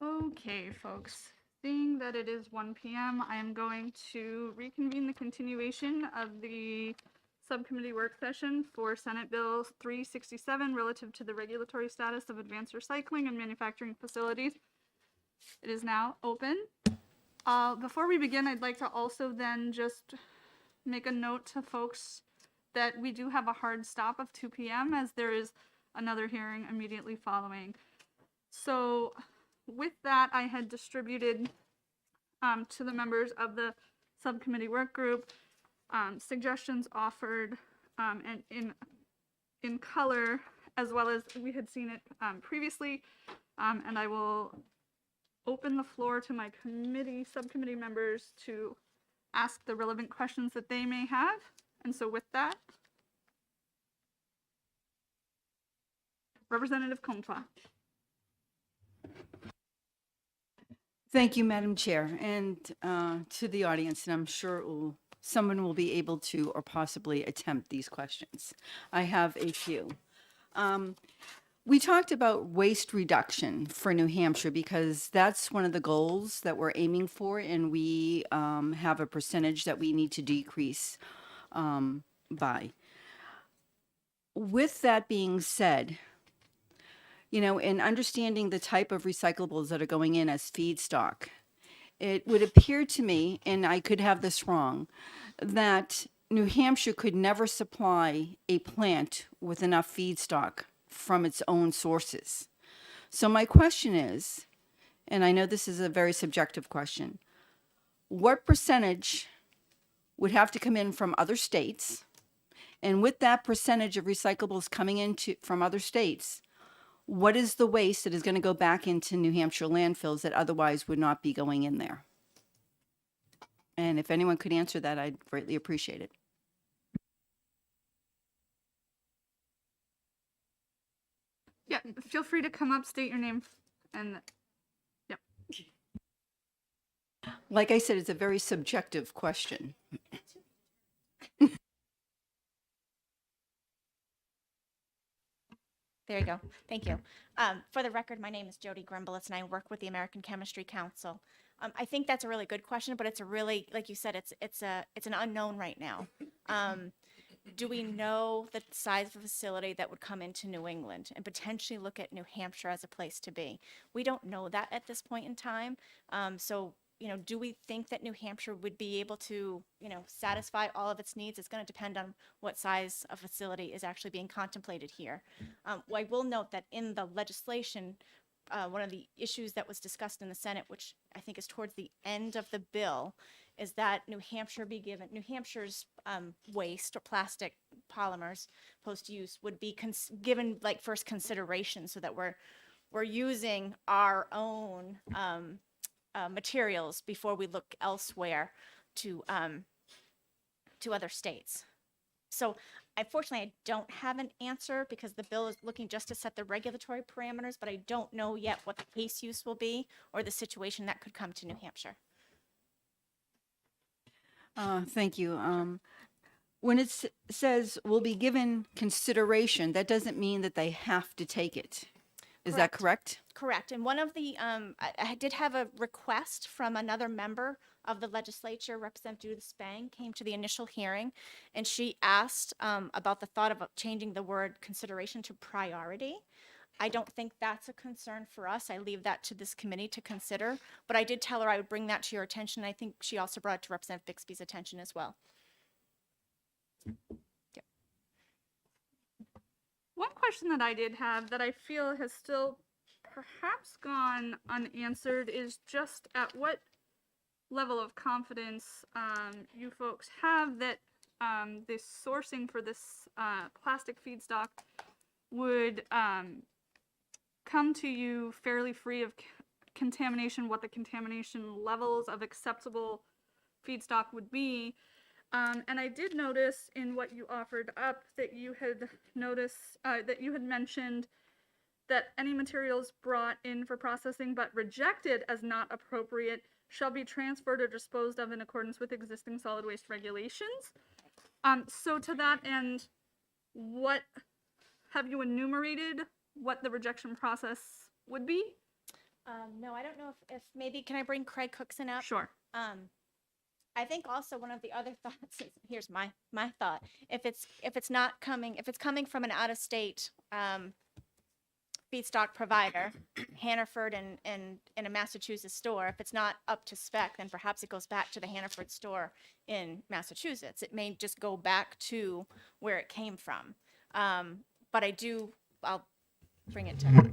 Okay, folks. Seeing that it is 1 p.m., I am going to reconvene the continuation of the subcommittee work session for Senate Bill 367 relative to the regulatory status of advanced recycling and manufacturing facilities. It is now open. Before we begin, I'd like to also then just make a note to folks that we do have a hard stop of 2 p.m. as there is another hearing immediately following. So with that, I had distributed to the members of the subcommittee work group suggestions offered and in color, as well as we had seen it previously. And I will open the floor to my subcommittee members to ask the relevant questions that they may have. And so with that, Representative Comtois. Thank you, Madam Chair, and to the audience, and I'm sure someone will be able to or possibly attempt these questions. I have a few. We talked about waste reduction for New Hampshire because that's one of the goals that we're aiming for, and we have a percentage that we need to decrease by. With that being said, in understanding the type of recyclables that are going in as feedstock, it would appear to me, and I could have this wrong, that New Hampshire could never supply a plant with enough feedstock from its own sources. So my question is, and I know this is a very subjective question, what percentage would have to come in from other states? And with that percentage of recyclables coming from other states, what is the waste that is going to go back into New Hampshire landfills that otherwise would not be going in there? And if anyone could answer that, I'd greatly appreciate it. Yeah, feel free to come up, state your name, and yep. Like I said, it's a very subjective question. There you go. Thank you. For the record, my name is Jody Grimblitz, and I work with the American Chemistry Council. I think that's a really good question, but it's a really, like you said, it's an unknown right now. Do we know the size of a facility that would come into New England and potentially look at New Hampshire as a place to be? We don't know that at this point in time. So, do we think that New Hampshire would be able to, satisfy all of its needs? It's going to depend on what size of facility is actually being contemplated here. I will note that in the legislation, one of the issues that was discussed in the Senate, which I think is towards the end of the bill, is that New Hampshire's waste or plastic polymers post-use would be given like first consideration, so that we're using our own materials before we look elsewhere to other states. So unfortunately, I don't have an answer because the bill is looking just to set the regulatory parameters, but I don't know yet what the case use will be or the situation that could come to New Hampshire. Thank you. When it says will be given consideration, that doesn't mean that they have to take it. Is that correct? Correct. And one of the, I did have a request from another member of the legislature, Representative Judith Spang, came to the initial hearing, and she asked about the thought of changing the word consideration to priority. I don't think that's a concern for us. I leave that to this committee to consider, but I did tell her I would bring that to your attention. I think she also brought it to Representative Bixby's attention as well. One question that I did have that I feel has still perhaps gone unanswered is just at what level of confidence you folks have that this sourcing for this plastic feedstock would come to you fairly free of contamination, what the contamination levels of acceptable feedstock would be. And I did notice in what you offered up that you had mentioned that any materials brought in for processing but rejected as not appropriate shall be transferred or disposed of in accordance with existing solid waste regulations. So to that end, what have you enumerated what the rejection process would be? No, I don't know if maybe, can I bring Craig Cookson up? Sure. I think also one of the other thoughts is, here's my thought. If it's coming from an out of state feedstock provider, Hannaford and in a Massachusetts store, if it's not up to spec, then perhaps it goes back to the Hannaford store in Massachusetts. It may just go back to where it came from. But I'll bring it to.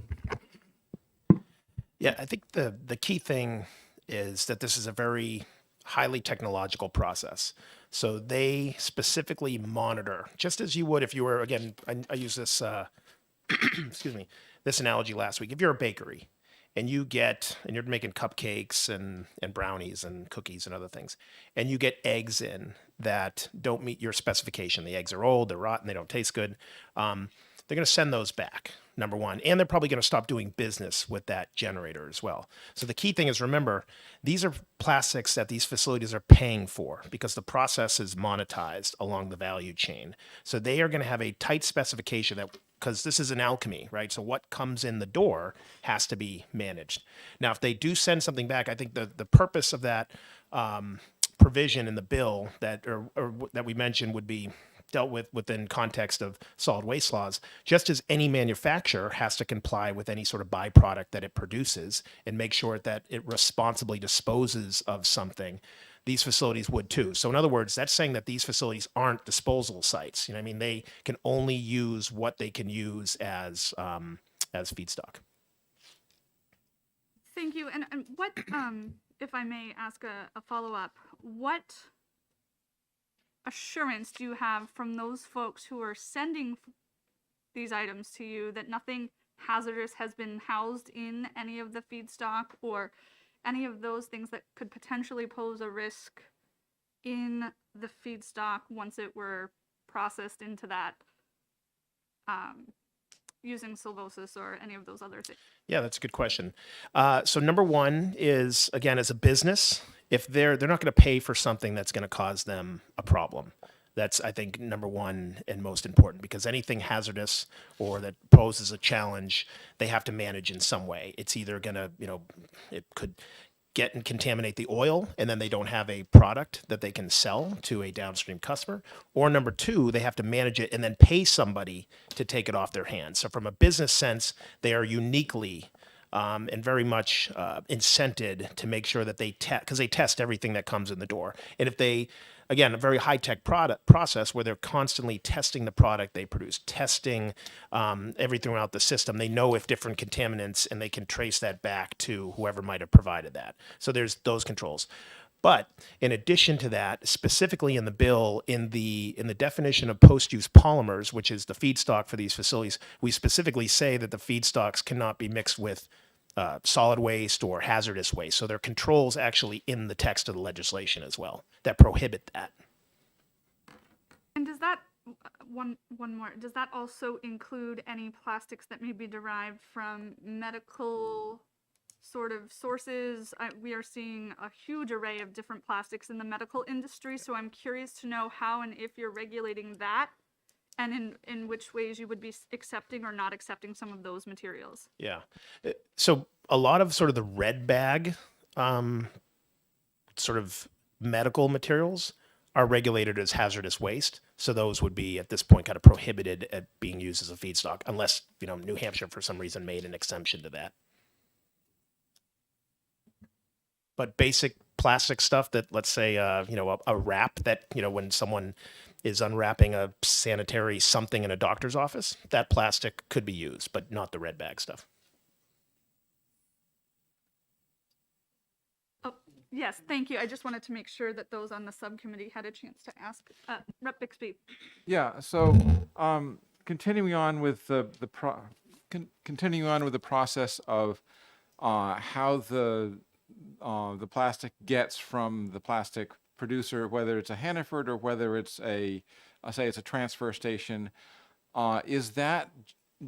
Yeah, I think the key thing is that this is a very highly technological process. So they specifically monitor, just as you would if you were, again, I use this, excuse me, this analogy last week. If you're a bakery and you're making cupcakes and brownies and cookies and other things, and you get eggs in that don't meet your specification, the eggs are old, they're rotten, they don't taste good, they're going to send those back, number one. And they're probably going to stop doing business with that generator as well. So the key thing is, remember, these are plastics that these facilities are paying for because the process is monetized along the value chain. So they are going to have a tight specification that, because this is an alchemy, right? So what comes in the door has to be managed. Now, if they do send something back, I think the purpose of that provision in the bill that that we mentioned would be dealt with within context of solid waste laws, just as any manufacturer has to comply with any sort of byproduct that it produces and make sure that it responsibly disposes of something. These facilities would too. So in other words, that's saying that these facilities aren't disposal sites. You know what I mean? They can only use what they can use as feedstock. Thank you. And what, if I may ask a follow-up, what assurance do you have from those folks who are sending these items to you that nothing hazardous has been housed in any of the feedstock or any of those things that could potentially pose a risk in the feedstock once it were processed into that using sylvosis or any of those other things? Yeah, that's a good question. So number one is, again, as a business, if they're not going to pay for something that's going to cause them a problem. That's, I think, number one and most important, because anything hazardous or that poses a challenge, they have to manage in some way. It's either going to, it could get and contaminate the oil, and then they don't have a product that they can sell to a downstream customer. Or number two, they have to manage it and then pay somebody to take it off their hands. So from a business sense, they are uniquely and very much incented to make sure that they because they test everything that comes in the door. And if they, again, a very high-tech process where they're constantly testing the product they produce, testing everything throughout the system. They know if different contaminants, and they can trace that back to whoever might have provided that. So there's those controls. But in addition to that, specifically in the bill, in the definition of post-use polymers, which is the feedstock for these facilities, we specifically say that the feedstocks cannot be mixed with solid waste or hazardous waste. So there are controls actually in the text of the legislation as well that prohibit that. And does that, one more, does that also include any plastics that may be derived from medical sort of sources? We are seeing a huge array of different plastics in the medical industry, so I'm curious to know how and if you're regulating that, and in which ways you would be accepting or not accepting some of those materials. Yeah. So a lot of sort of the red bag sort of medical materials are regulated as hazardous waste. So those would be at this point kind of prohibited at being used as a feedstock, unless, New Hampshire for some reason made an exemption to that. But basic plastic stuff that, let's say, a wrap that, when someone is unwrapping a sanitary something in a doctor's office, that plastic could be used, but not the red bag stuff. Oh, yes, thank you. I just wanted to make sure that those on the subcommittee had a chance to ask. Rep. Bixby. Yeah. So, continuing on with continuing on with the process of how the plastic gets from the plastic producer, whether it's a Hannaford or whether it's say it's a transfer station, is that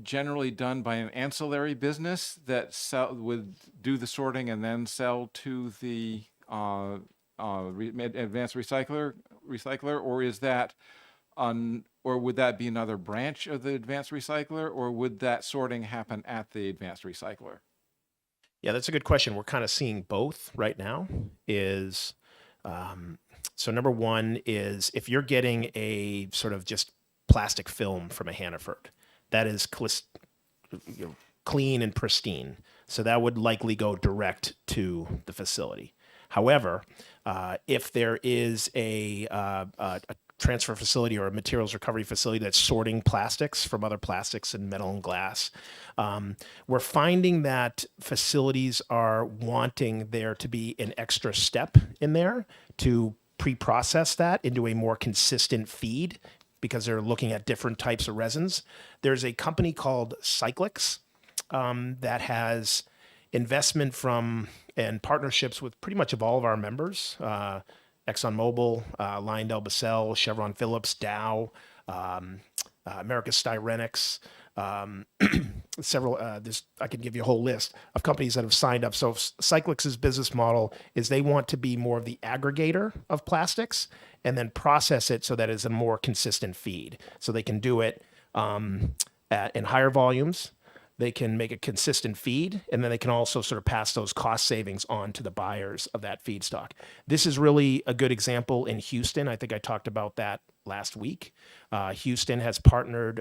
generally done by an ancillary business that would do the sorting and then sell to the advanced recycler, or is that or would that be another branch of the advanced recycler, or would that sorting happen at the advanced recycler? Yeah, that's a good question. We're kind of seeing both right now. So number one is if you're getting a sort of just plastic film from a Hannaford, that is clean and pristine. So that would likely go direct to the facility. However, if there is a transfer facility or a materials recovery facility that's sorting plastics from other plastics and metal and glass, we're finding that facilities are wanting there to be an extra step in there to pre-process that into a more consistent feed because they're looking at different types of resins. There's a company called Cyclics that has investment from and partnerships with pretty much of all of our members, ExxonMobil, LyondellBasell, Chevron Phillips, Dow, America's Styrenics, several. I can give you a whole list of companies that have signed up. So Cyclics' business model is they want to be more of the aggregator of plastics and then process it so that it's a more consistent feed. So they can do it in higher volumes. They can make a consistent feed, and then they can also sort of pass those cost savings on to the buyers of that feedstock. This is really a good example in Houston. I think I talked about that last week. Houston has partnered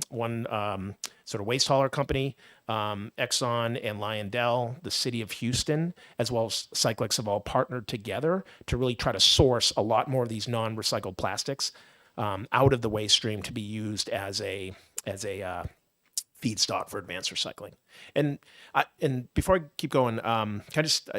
one sort of waste hauler company, Exxon and Lyondell, the city of Houston, as well as Cyclics have all partnered together to really try to source a lot more of these non-recycled plastics out of the waste stream to be used as a feedstock for advanced recycling. And before I keep going, can I just,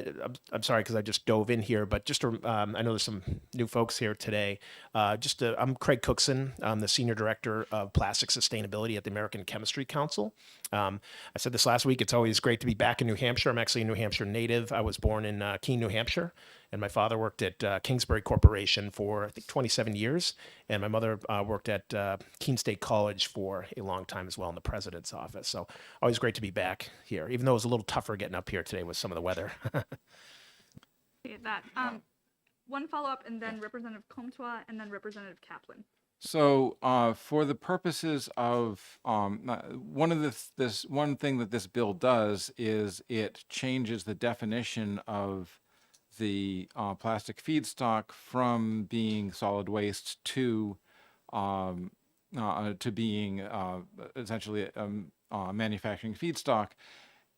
I'm sorry because I just dove in here, but just to, I know there's some new folks here today. I'm Craig Cookson. I'm the Senior Director of Plastic Sustainability at the American Chemistry Council. I said this last week, it's always great to be back in New Hampshire. I'm actually a New Hampshire native. I was born in Keene, New Hampshire. And my father worked at Kingsbury Corporation for, I think, 27 years. And my mother worked at Keene State College for a long time as well in the president's office. So always great to be back here, even though it was a little tougher getting up here today with some of the weather. Okay, that. One follow-up, and then Representative Comtois, and then Representative Kaplan. So, for the purposes of one thing that this bill does is it changes the definition of the plastic feedstock from being solid waste to being essentially manufacturing feedstock.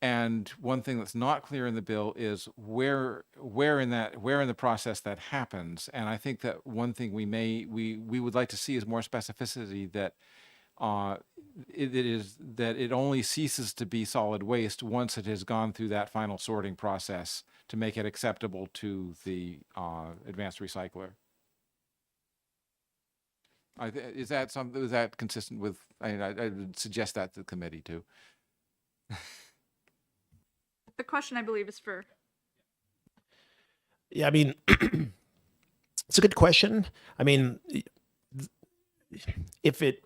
And one thing that's not clear in the bill is where in the process that happens. And I think that one thing we would like to see is more specificity that it only ceases to be solid waste once it has gone through that final sorting process to make it acceptable to the advanced recycler. Is that consistent with? I would suggest that to the committee too. The question, I believe, is for. Yeah, I mean, it's a good question. I mean, if it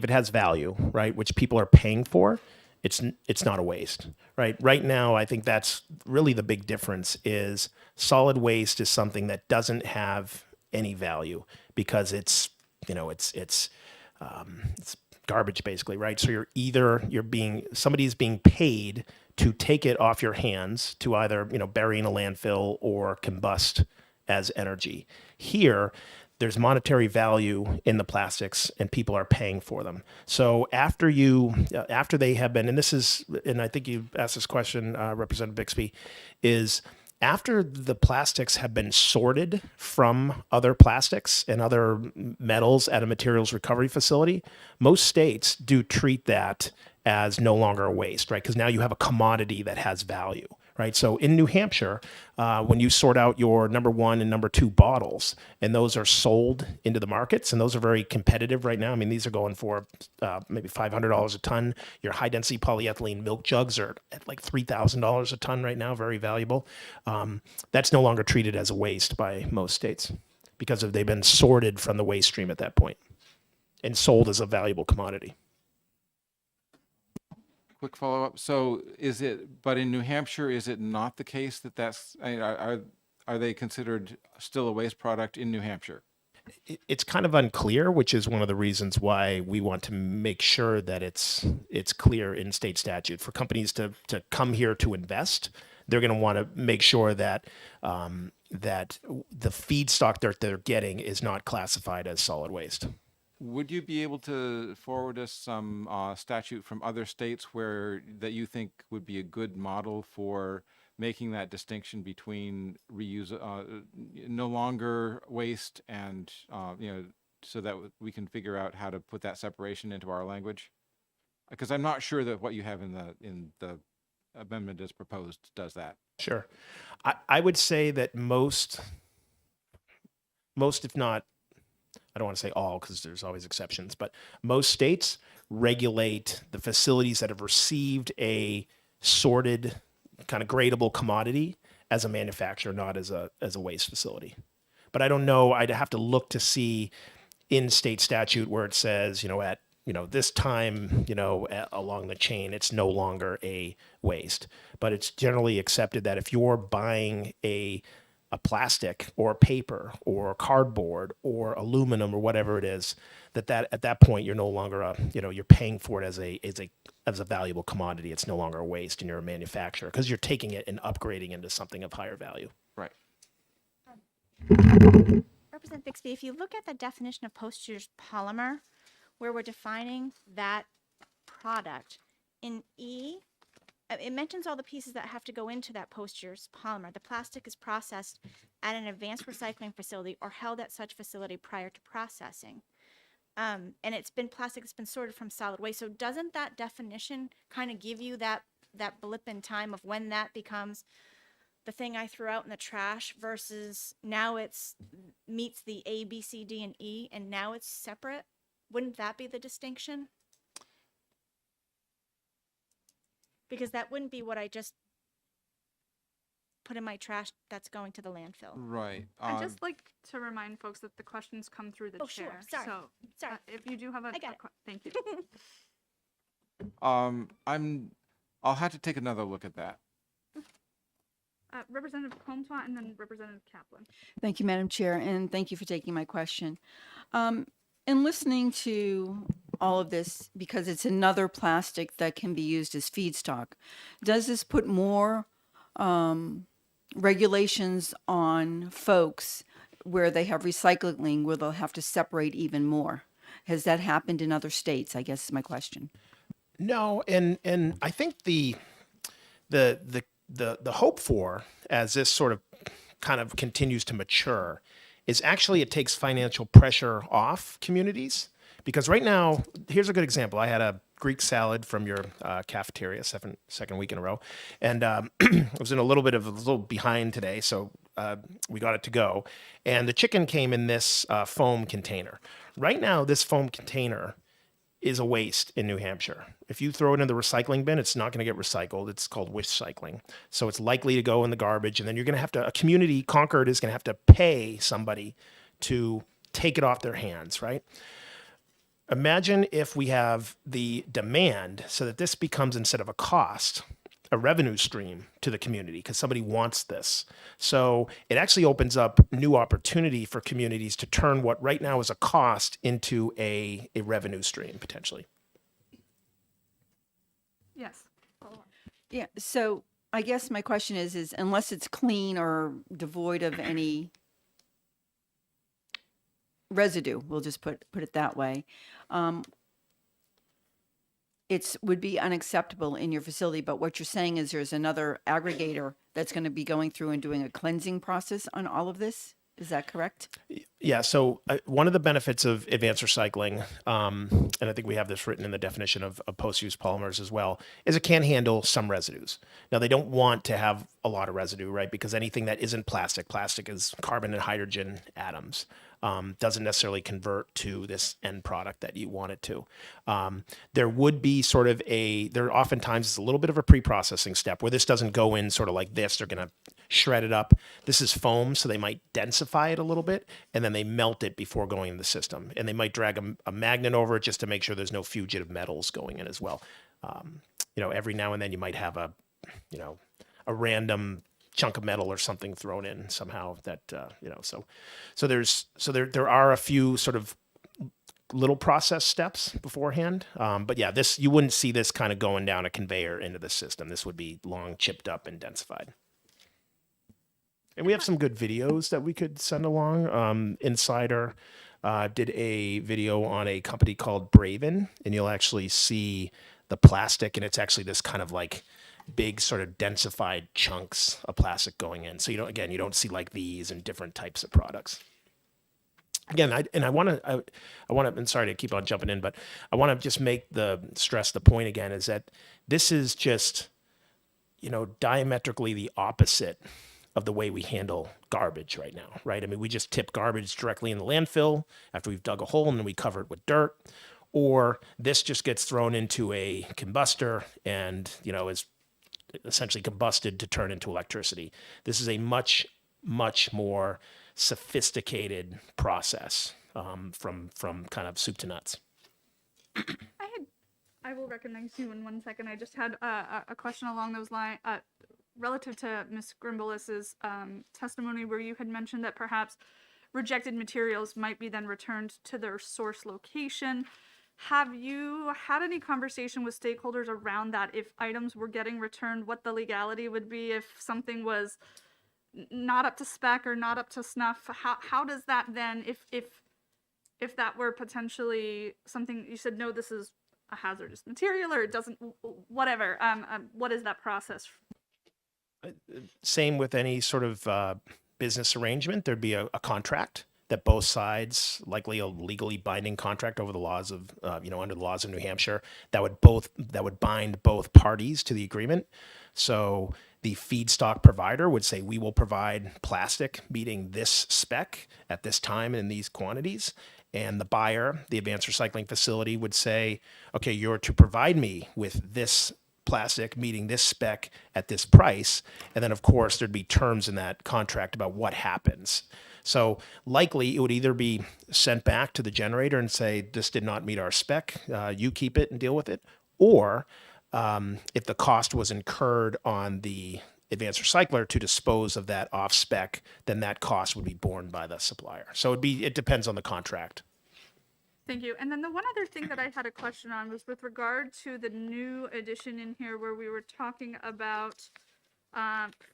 has value, right, which people are paying for, it's not a waste, right? Right now, I think that's really the big difference is solid waste is something that doesn't have any value because it's garbage basically, right? So somebody's being paid to take it off your hands to either, bury in a landfill or combust as energy. Here, there's monetary value in the plastics and people are paying for them. So after they have been, and I think you asked this question, Representative Bixby, is after the plastics have been sorted from other plastics and other metals at a materials recovery facility, most states do treat that as no longer a waste, right? Because now you have a commodity that has value, right? So in New Hampshire, when you sort out your number 1 and number 2 bottles, and those are sold into the markets, and those are very competitive right now. I mean, these are going for maybe $500 a ton. Your high density polyethylene milk jugs are at like $3,000 a ton right now, very valuable. That's no longer treated as a waste by most states because they've been sorted from the waste stream at that point and sold as a valuable commodity. Quick follow-up. So but in New Hampshire, is it not the case that are they considered still a waste product in New Hampshire? it's kind of unclear, which is one of the reasons why we want to make sure that it's clear in state statute for companies to come here to invest. They're going to want to make sure that that the feedstock that they're getting is not classified as solid waste. Would you be able to forward us some statute from other states where that you think would be a good model for making that distinction between reuse, no longer waste, and so that we can figure out how to put that separation into our language? Because I'm not sure that what you have in the amendment as proposed does that. Sure. I would say that most, if not, I don't want to say all because there's always exceptions, but most states regulate the facilities that have received a sorted kind of gradable commodity as a manufacturer, not as a waste facility. But I don't know. I'd have to look to see in state statute where it says, at this time, along the chain, it's no longer a waste. But it's generally accepted that if you're buying a plastic or paper or cardboard or aluminum or whatever it is, that at that point you're no longer you're paying for it as a valuable commodity. It's no longer a waste, and you're a manufacturer because you're taking it and upgrading into something of higher value. Right. Representative Bixby, if you look at the definition of post-use polymer, where we're defining that product, in E, it mentions all the pieces that have to go into that post-use polymer. The plastic is processed at an advanced recycling facility or held at such facility prior to processing. And plastic that's been sorted from solid waste. So doesn't that definition kind of give you that blip in time of when that becomes the thing I threw out in the trash versus now it's meets the A, B, C, D, and E, and now it's separate? Wouldn't that be the distinction? Because that wouldn't be what I just put in my trash that's going to the landfill. Right. I'd just like to remind folks that the questions come through the Oh, chair. sure. Sorry. So Sorry. if you do have I got it. thank you. I'll have to take another look at that. Representative Comtois and then Representative Kaplan. Thank you, Madam Chair, and thank you for taking my question. In listening to all of this, because it's another plastic that can be used as feedstock, does this put more regulations on folks where they have recycling, where they'll have to separate even more? Has that happened in other states, I guess is my question. No, and I think the hope for, as this sort of kind of continues to mature, is actually it takes financial pressure off communities. Because right now, here's a good example. I had a Greek salad from your cafeteria, second week in a row, and I was in a little behind today, so we got it to go. And the chicken came in this foam container. Right now, this foam container is a waste in New Hampshire. If you throw it in the recycling bin, it's not going to get recycled. It's called wish cycling. So it's likely to go in the garbage. And then you're going to have to, a community, Concord is going to have to pay somebody to take it off their hands, right? Imagine if we have the demand so that this becomes, instead of a cost, a revenue stream to the community because somebody wants this. So it actually opens up new opportunity for communities to turn what right now is a cost into a revenue stream potentially. Yes. Yeah, so I guess my question is unless it's clean or devoid of any residue, we'll just put it that way, would be unacceptable in your facility. But what you're saying is there's another aggregator that's going to be going through and doing a cleansing process on all of this. Is that correct? Yeah. So one of the benefits of advanced recycling, and I think we have this written in the definition of post-use polymers as well, is it can handle some residues. Now, they don't want to have a lot of residue, right? Because anything that isn't plastic is carbon and hydrogen atoms. Doesn't necessarily convert to this end product that you want it to. There would be there oftentimes is a little bit of a pre-processing step where this doesn't go in sort of like this. They're going to shred it up. This is foam, so they might densify it a little bit, and then they melt it before going in the system. And they might drag a magnet over it just to make sure there's no fugitive metals going in as well. Every now and then you might have a random chunk of metal or something thrown in somehow that, so there are a few sort of little process steps beforehand. But yeah, you wouldn't see this kind of going down a conveyor into the system. This would be long chipped up and densified. And we have some good videos that we could send along. Insider did a video on a company called Braven, and you'll actually see the plastic, and it's actually this kind of like big sort of densified chunks of plastic going in. So you don't see like these and different types of products. Again, I want to, and sorry to keep on jumping in, but I want to just stress the point again is that this is just, diametrically the opposite of the way we handle garbage right now, right? I mean, we just tip garbage directly in the landfill after we've dug a hole and then we cover it with dirt, or this just gets thrown into a combustor and, is essentially combusted to turn into electricity. This is a much, much more sophisticated process from kind of soup to nuts. I will recognize you in 1 second. I just had a question along those lines relative to Ms. Grimbolis's testimony, where you had mentioned that perhaps rejected materials might be then returned to their source location. Have you had any conversation with stakeholders around that? If items were getting returned, what the legality would be if something was not up to spec or not up to snuff? How does that then, if that were potentially something you said, no, this is a hazardous material, or it doesn't, whatever, what is that process? Same with any sort of business arrangement. There'd be a contract that both sides, likely a legally binding contract over the laws of, under the laws of New Hampshire, that would bind both parties to the agreement. So the feedstock provider would say, we will provide plastic meeting this spec at this time and in these quantities. And the buyer, the advanced recycling facility, would say, okay, you're to provide me with this plastic meeting this spec at this price. And then, of course, there'd be terms in that contract about what happens. So likely it would either be sent back to the generator and say, this did not meet our spec, you keep it and deal with it. Or if the cost was incurred on the advanced recycler to dispose of that off spec, then that cost would be borne by the supplier. So it depends on the contract. Thank you. And then the one other thing that I had a question on was with regard to the new addition in here where we were talking about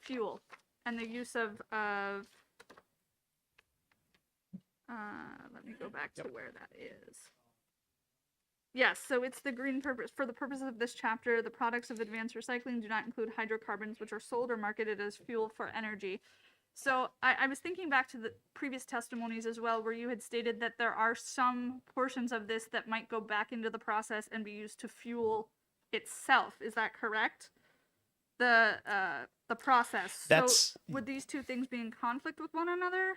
fuel and the use of let me go back to where that is. Yes, so it's the green purpose. For the purposes of this chapter, the products of advanced recycling do not include hydrocarbons, which are sold or marketed as fuel for energy. So I was thinking back to the previous testimonies as well, where you had stated that there are some portions of this that might go back into the process and be used to fuel itself. Is that correct? The process. So would these two things be in conflict with one another?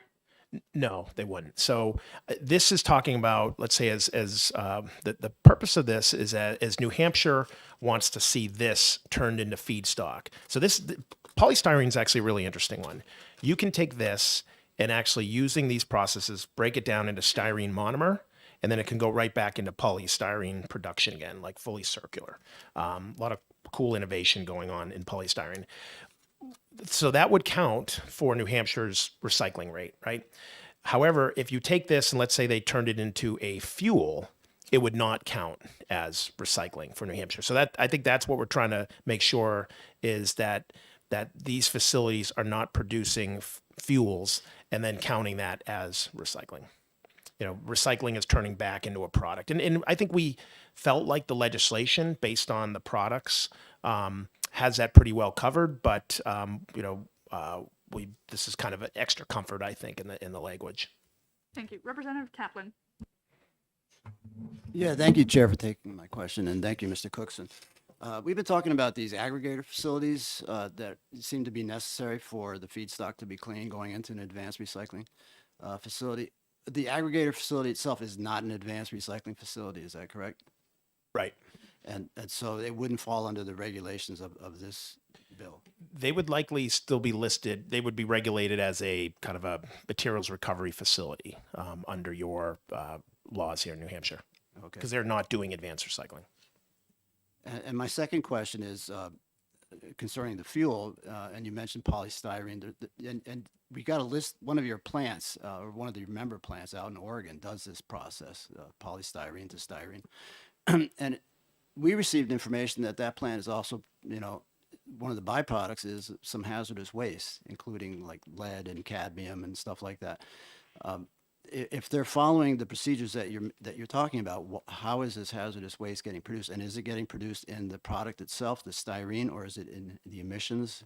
No, they wouldn't. So this is talking about, let's say, as the purpose of this is as New Hampshire wants to see this turned into feedstock. So polystyrene is actually a really interesting one. You can take this and actually using these processes, break it down into styrene monomer, and then it can go right back into polystyrene production again, like fully circular. A lot of cool innovation going on in polystyrene. So that would count for New Hampshire's recycling rate, right? However, if you take this and let's say they turned it into a fuel, it would not count as recycling for New Hampshire. So I think that's what we're trying to make sure is that these facilities are not producing fuels and then counting that as recycling. Recycling is turning back into a product. And I think we felt like the legislation based on the products has that pretty well covered, but this is kind of an extra comfort, I think, in the language. Thank you. Representative Kaplan. Yeah, thank you, Chair, for taking my question, and thank you, Mr. Cookson. We've been talking about these aggregator facilities that seem to be necessary for the feedstock to be clean going into an advanced recycling facility. The aggregator facility itself is not an advanced recycling facility, is that correct? Right. And so it wouldn't fall under the regulations of this bill. They would likely still be listed. They would be regulated as a kind of a materials recovery facility under your laws here in New Hampshire. Okay. Because they're not doing advanced recycling. And my second question is, concerning the fuel, and you mentioned polystyrene, and we got a list, one of your plants, or one of the member plants out in Oregon does this process, polystyrene to styrene. And we received information that that plant is also, one of the byproducts is some hazardous waste, including like lead and cadmium and stuff like that. If they're following the procedures that you're talking about, how is this hazardous waste getting produced? And is it getting produced in the product itself, the styrene, or is it in the emissions?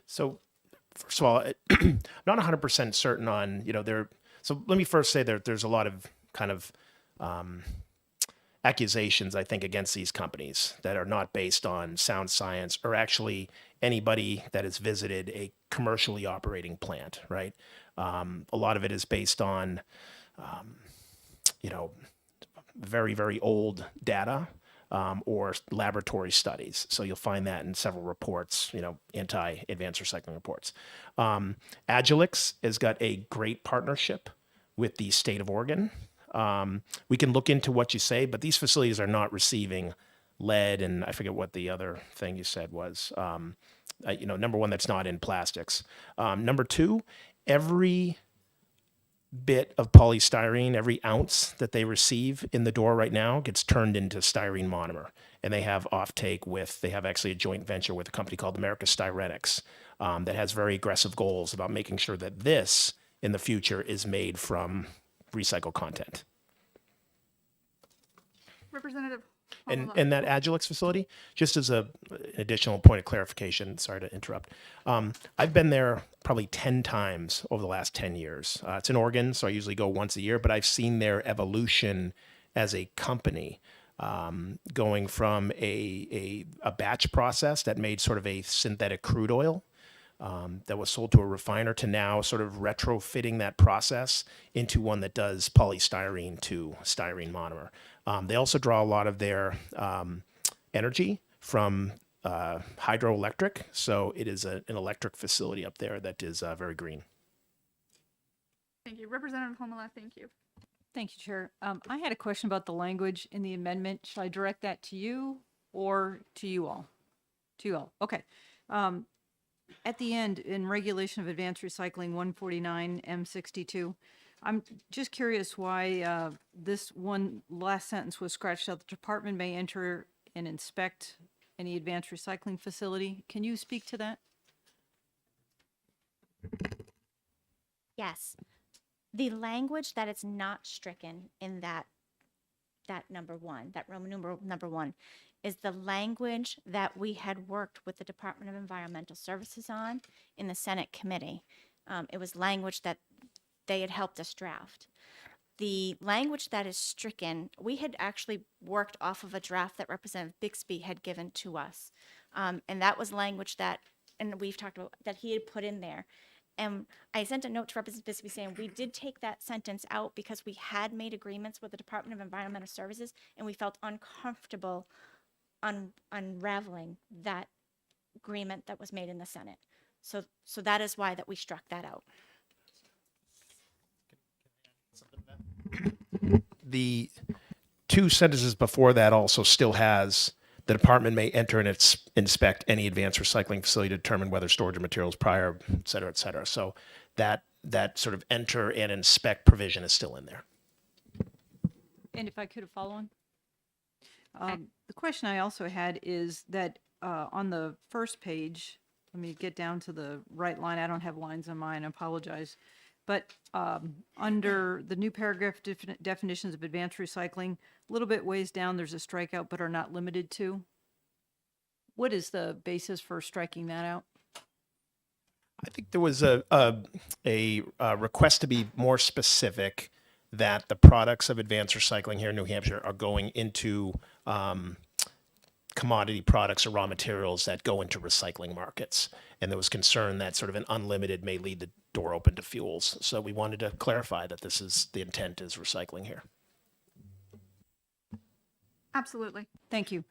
So, first of all, I'm not 100% certain on, so let me first say that there's a lot of kind of accusations, I think, against these companies that are not based on sound science or actually anybody that has visited a commercially operating plant, right? A lot of it is based on, very, very old data or laboratory studies. So you'll find that in several reports, anti-advanced recycling reports. Agilix has got a great partnership with the state of Oregon. We can look into what you say, but these facilities are not receiving lead, and I forget what the other thing you said was. Number one, that's not in plastics. Number two, every bit of polystyrene, every ounce that they receive in the door right now gets turned into styrene monomer. And they have they have actually a joint venture with a company called America Styrenics that has very aggressive goals about making sure that this in the future is made from recycled content. Representative And Homolo. that Agilix facility, just as an additional point of clarification, sorry to interrupt, I've been there probably 10 times over the last 10 years. It's in Oregon, so I usually go once a year, but I've seen their evolution as a company, going from a batch process that made sort of a synthetic crude oil that was sold to a refiner to now sort of retrofitting that process into one that does polystyrene to styrene monomer. They also draw a lot of their energy from hydroelectric. So it is an electric facility up there that is very green. Thank you. Representative Homolo, thank you. Thank you, Chair. I had a question about the language in the amendment. Should I direct that to you or to you all? To you all. Okay. At the end, in Regulation of Advanced Recycling 149 M62, I'm just curious why this one last sentence was scratched out. The department may enter and inspect any advanced recycling facility. Can you speak to that? Yes. The language that is not stricken in that number one, that Roman numeral number one, is the language that we had worked with the Department of Environmental Services on in the Senate committee. It was language that they had helped us draft. The language that is stricken, we had actually worked off of a draft that Representative Bixby had given to us. And that was language that, and we've talked about, that he had put in there. And I sent a note to Representative Bixby saying we did take that sentence out because we had made agreements with the Department of Environmental Services and we felt uncomfortable unraveling that agreement that was made in the Senate. So that is why that we struck that out. The two sentences before that also still has the department may enter and inspect any advanced recycling facility to determine whether storage of materials prior, et cetera, et cetera. So that sort of enter and inspect provision is still in there. And if I could have followed on. The question I also had is that on the first page, let me get down to the right line. I don't have lines on mine, I apologize. But under the new paragraph definitions of advanced recycling, a little bit ways down, there's a strikeout, but are not limited to. What is the basis for striking that out? I think there was a request to be more specific that the products of advanced recycling here in New Hampshire are going into commodity products or raw materials that go into recycling markets. And there was concern that sort of an unlimited may lead the door open to fuels. So we wanted to clarify that this is the intent is recycling here. Absolutely. Thank you.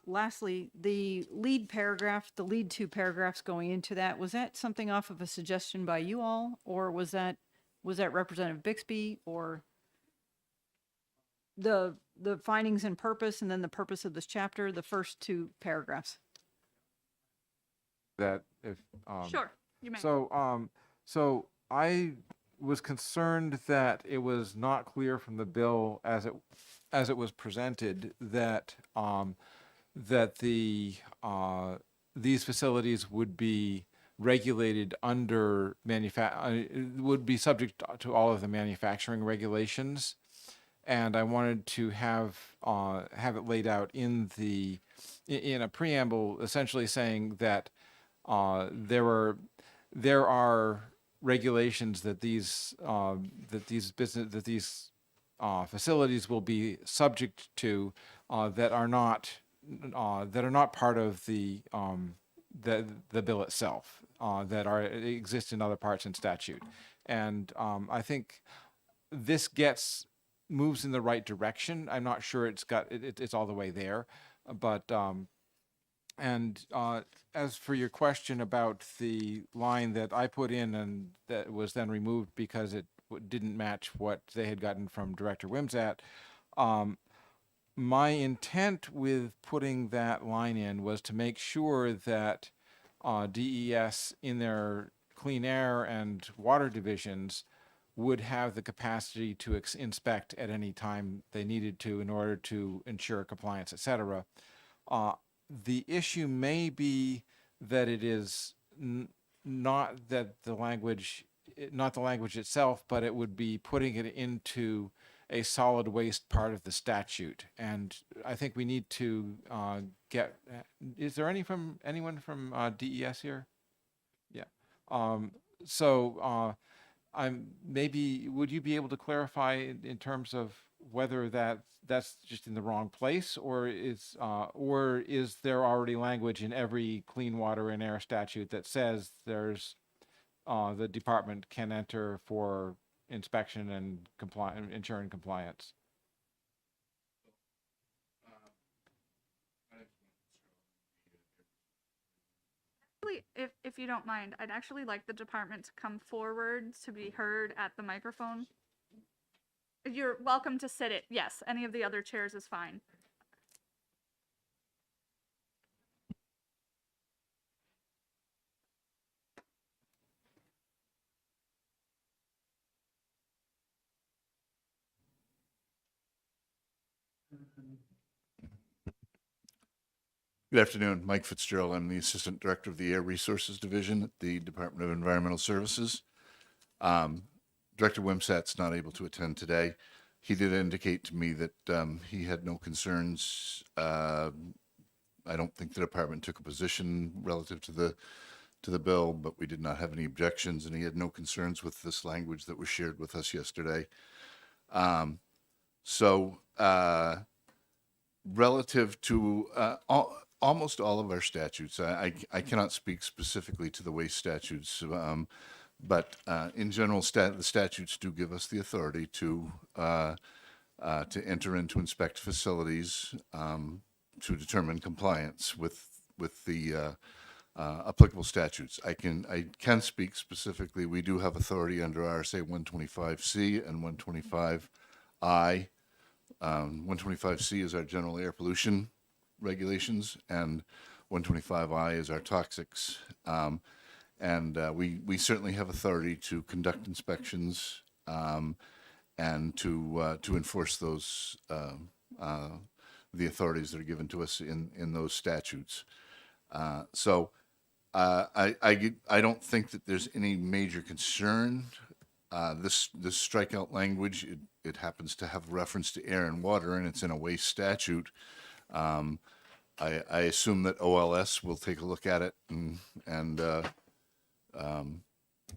Lastly, the lead two paragraphs going into that, was that something off of a suggestion by you all, or was that Representative Bixby, or the findings and purpose, and then the purpose of this chapter, the first two paragraphs? that if Sure, you may. so I was concerned that it was not clear from the bill as it was presented that that these facilities would be regulated under would be subject to all of the manufacturing regulations, and I wanted to have it laid out in a preamble, essentially saying that there are regulations that these facilities will be subject to that are not part of the bill itself, that exist in other parts in statute, and I think this moves in the right direction. I'm not sure it's all the way there, but as for your question about the line that I put in and that was then removed because it didn't match what they had gotten from Director Wimsat, my intent with putting that line in was to make sure that DES in their clean air and water divisions would have the capacity to inspect at any time they needed to in order to ensure compliance, etc. The issue may be that it is not the language itself, but it would be putting it into a solid waste part of the statute. And I think we need to is there anyone from DES here? Yeah. Would you be able to clarify in terms of whether that's just in the wrong place, or is there already language in every clean water and air statute that says there's the department can enter for inspection and ensuring compliance? Actually, if you don't mind, I'd actually like the department to come forward to be heard at the microphone. You're welcome to sit it. Yes, any of the other chairs is fine. Good afternoon, Mike Fitzgerald. I'm the Assistant Director of the Air Resources Division at the Department of Environmental Services. Director Wimsat's not able to attend today. He did indicate to me that he had no concerns. I don't think the department took a position relative to the bill, but we did not have any objections, and he had no concerns with this language that was shared with us yesterday. Relative to almost all of our statutes, I cannot speak specifically to the waste statutes, but in general, the statutes do give us the authority to enter and to inspect facilities to determine compliance with the applicable statutes. I can speak specifically. We do have authority under RSA 125C and 125I. 125C is our general air pollution regulations, and 125I is our toxics. We certainly have authority to conduct inspections and to enforce those the authorities that are given to us in those statutes. I don't think that there's any major concern. This strikeout language, it happens to have reference to air and water, and it's in a waste statute. I assume that OLS will take a look at it and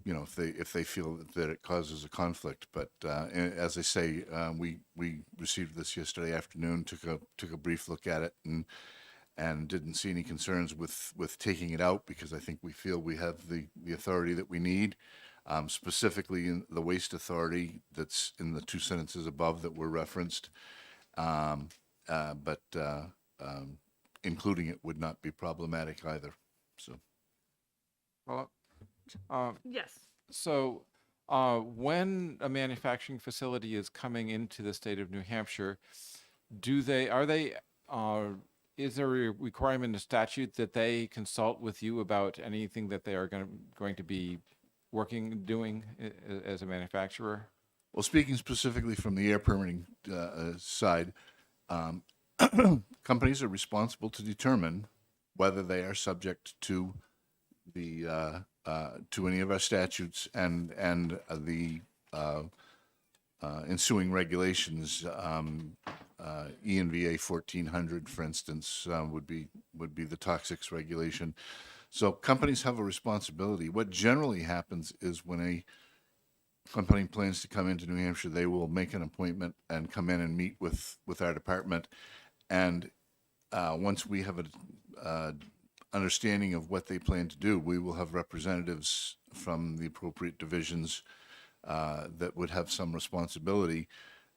if they feel that it causes a conflict. But as I say, we received this yesterday afternoon, took a brief look at it, and didn't see any concerns with taking it out, because I think we feel we have the authority that we need. Specifically in the waste authority that's in the two sentences above that were referenced, but including it would not be problematic either. So, Well, Yes. so when a manufacturing facility is coming into the state of New Hampshire, are they is there a requirement in statute that they consult with you about anything that they are going to be doing as a manufacturer? Well, speaking specifically from the air permitting side, companies are responsible to determine whether they are subject to the to any of our statutes and the ensuing regulations. ENVA 1400, for instance, would be the toxics regulation. So companies have a responsibility. What generally happens is when a company plans to come into New Hampshire, they will make an appointment and come in and meet with our department. And once we have a understanding of what they plan to do, we will have representatives from the appropriate divisions that would have some responsibility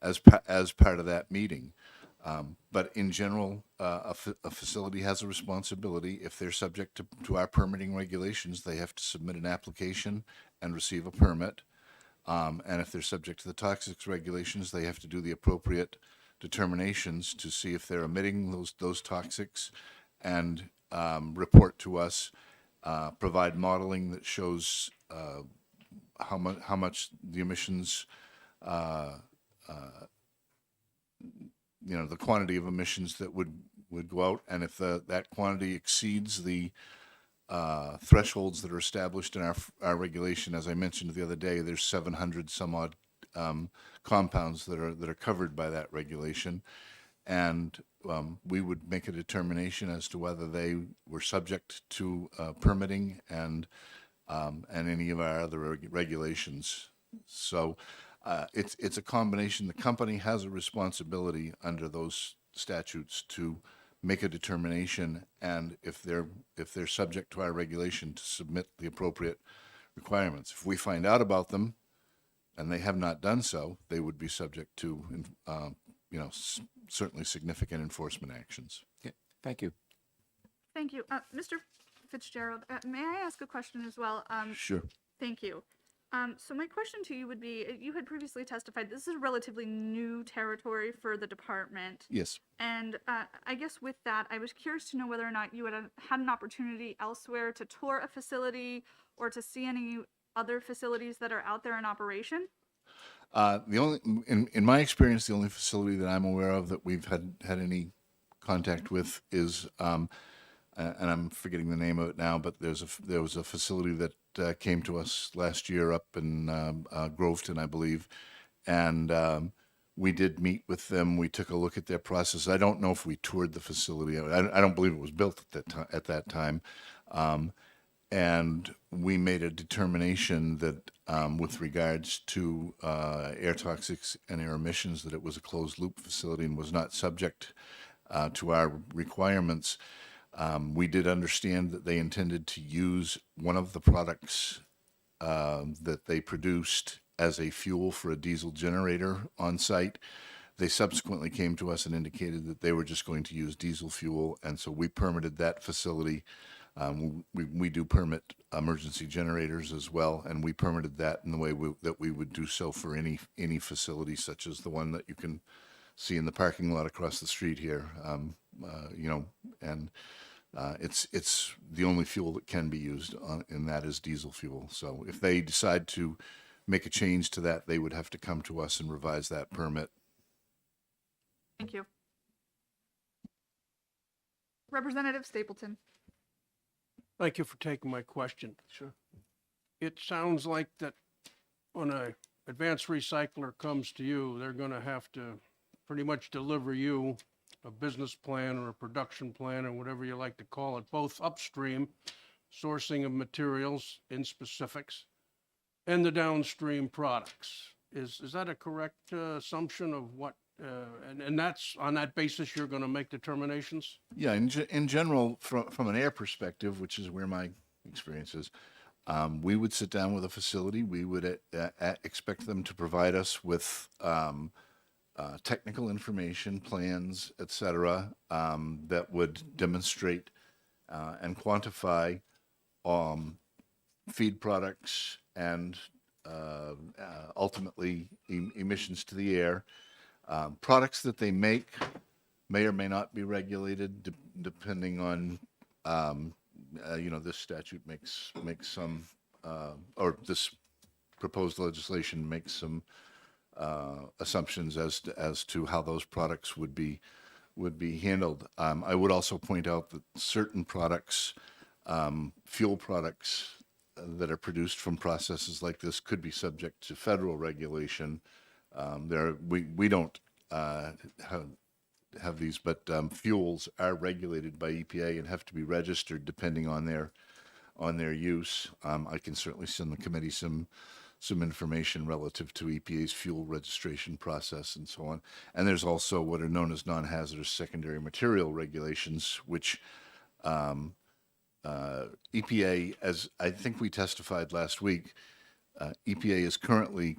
as part of that meeting. But in general, a facility has a responsibility. If they're subject to our permitting regulations, they have to submit an application and receive a permit. And if they're subject to the toxics regulations, they have to do the appropriate determinations to see if they're emitting those toxics and report to us, provide modeling that shows how much the emissions, the quantity of emissions that would go out, and if that quantity exceeds the thresholds that are established in our regulation. As I mentioned the other day, there's 700 some odd compounds that are covered by that regulation, and we would make a determination as to whether they were subject to permitting and any of our other regulations. So it's a combination. The company has a responsibility under those statutes to make a determination, and if they're subject to our regulation, to submit the appropriate requirements. If we find out about them and they have not done so, they would be subject to certainly significant enforcement actions. Okay, thank you. Thank you. Mr. Fitzgerald, may I ask a question as well? Sure. Thank you. So my question to you would be, you had previously testified, this is relatively new territory for the department. Yes. And I guess with that, I was curious to know whether or not you had an opportunity elsewhere to tour a facility or to see any other facilities that are out there in operation. In my experience, the only facility that I'm aware of that we've had any contact with is, and I'm forgetting the name of it now, but there was a facility that came to us last year up in Groveton, I believe, and we did meet with them. We took a look at their process. I don't know if we toured the facility. I don't believe it was built at that time. And we made a determination that with regards to air toxics and air emissions, that it was a closed loop facility and was not subject to our requirements. We did understand that they intended to use one of the products that they produced as a fuel for a diesel generator on site. They subsequently came to us and indicated that they were just going to use diesel fuel, and so we permitted that facility. We do permit emergency generators as well, and we permitted that in the way that we would do so for any facility, such as the one that you can see in the parking lot across the street here. It's the only fuel that can be used and that is diesel fuel. So if they decide to make a change to that, they would have to come to us and revise that permit. Thank you. Representative Stapleton. Thank you for taking my question. Sure. It sounds like that when a advanced recycler comes to you, they're going to have to pretty much deliver you a business plan or a production plan or whatever you like to call it, both upstream sourcing of materials in specifics and the downstream products. Is that a correct assumption of what, and that's on that basis you're going to make determinations? Yeah, in general, from an air perspective, which is where my experience is, we would sit down with a facility. We would expect them to provide us with technical information, plans, et cetera, that would demonstrate and quantify feed products and ultimately emissions to the air. Products that they make may or may not be regulated depending on, this statute makes some, or this proposed legislation makes some assumptions as to how those products would be handled. I would also point out that certain products, fuel products that are produced from processes like this could be subject to federal regulation. We don't have these, but fuels are regulated by EPA and have to be registered depending on their use. I can certainly send the committee some information relative to EPA's fuel registration process and so on. And there's also what are known as non-hazardous secondary material regulations, which EPA, as I think we testified last week, EPA is currently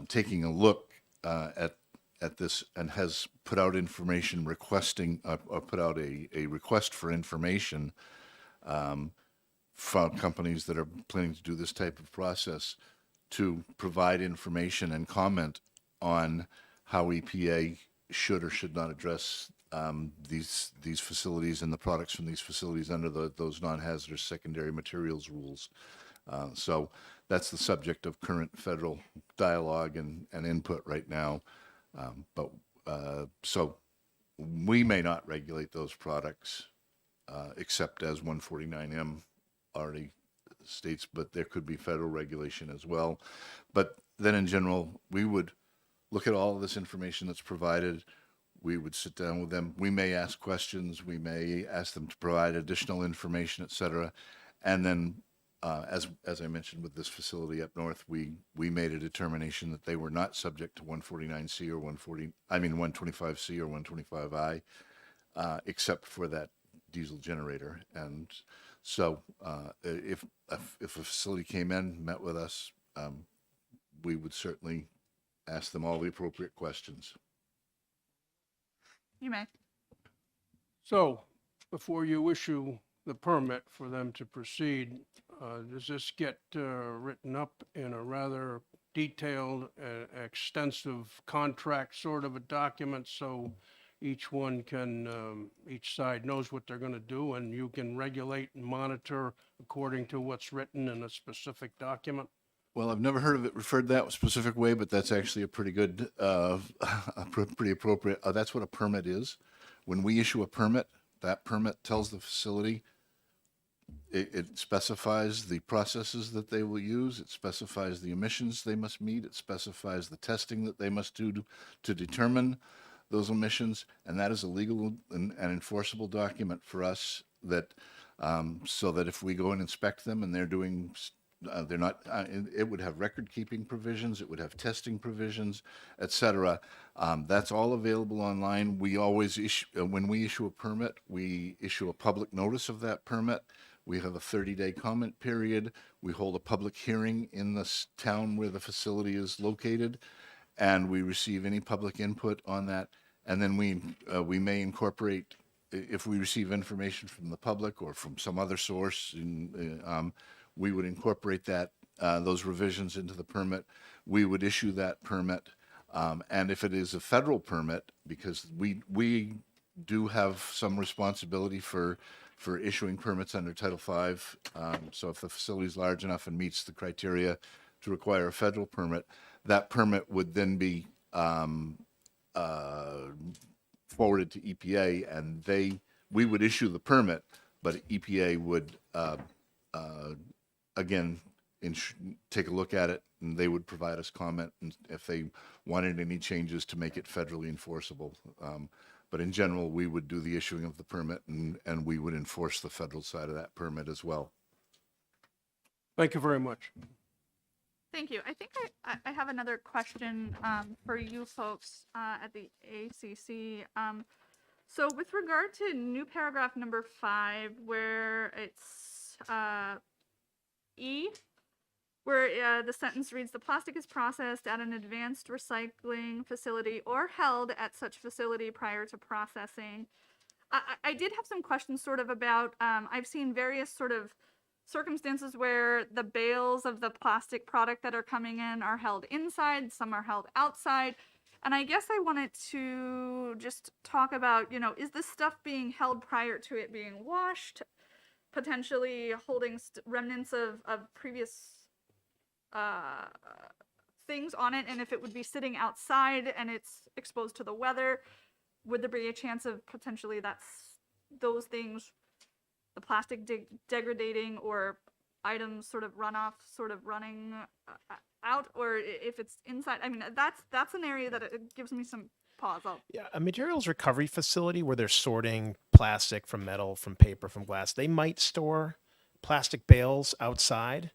taking a look at this and has put out information requesting, or put out a request for information from companies that are planning to do this type of process to provide information and comment on how EPA should or should not address these facilities and the products from these facilities under those non-hazardous secondary materials rules. So that's the subject of current federal dialogue and input right now. So we may not regulate those products except as 149M already states, but there could be federal regulation as well. But then in general, we would look at all of this information that's provided. We would sit down with them. We may ask questions. We may ask them to provide additional information, et cetera. And then, as I mentioned with this facility up north, we made a determination that they were not subject to 149C or 125C or 125I, except for that diesel generator. And so if a facility came in, met with us, we would certainly ask them all the appropriate questions. You may. So, before you issue the permit for them to proceed, does this get written up in a rather detailed, extensive contract sort of a document so each one can, each side knows what they're going to do and you can regulate and monitor according to what's written in a specific document? Well, I've never heard of it referred that specific way, but that's actually a pretty good, pretty appropriate. That's what a permit is. When we issue a permit, that permit tells the facility, it specifies the processes that they will use. It specifies the emissions they must meet. It specifies the testing that they must do to determine those emissions. And that is a legal and enforceable document for us that, so that if we go and inspect them and they're doing they're not, it would have record keeping provisions, it would have testing provisions, et cetera. That's all available online. We always issue, when we issue a permit, we issue a public notice of that permit. We have a 30-day comment period. We hold a public hearing in the town where the facility is located, and we receive any public input on that. And then we may incorporate, if we receive information from the public or from some other source, we would incorporate that, those revisions into the permit. We would issue that permit. And if it is a federal permit, because we do have some responsibility for issuing permits under Title V. So if the facility is large enough and meets the criteria to require a federal permit, that permit would then be forwarded to EPA, and we would issue the permit, but EPA would again, take a look at it, and they would provide us comment and if they wanted any changes to make it federally enforceable. But in general, we would do the issuing of the permit, and we would enforce the federal side of that permit as well. Thank you very much. Thank you. I think I have another question for you folks at the ACC. So with regard to new paragraph number 5, where it's E, where the sentence reads, the plastic is processed at an advanced recycling facility or held at such facility prior to processing. I did have some questions sort of about, I've seen various sort of circumstances where the bales of the plastic product that are coming in are held inside, some are held outside. And I guess I wanted to just talk about, is this stuff being held prior to it being washed, potentially holding remnants of previous things on it, and if it would be sitting outside and it's exposed to the weather, would there be a chance of potentially those things, the plastic degrading or items sort of runoff, sort of running out, or if it's inside? I mean, that's an area that it gives me some pause. Yeah, a materials recovery facility where they're sorting plastic from metal, from paper, from glass, they might store plastic bales outside,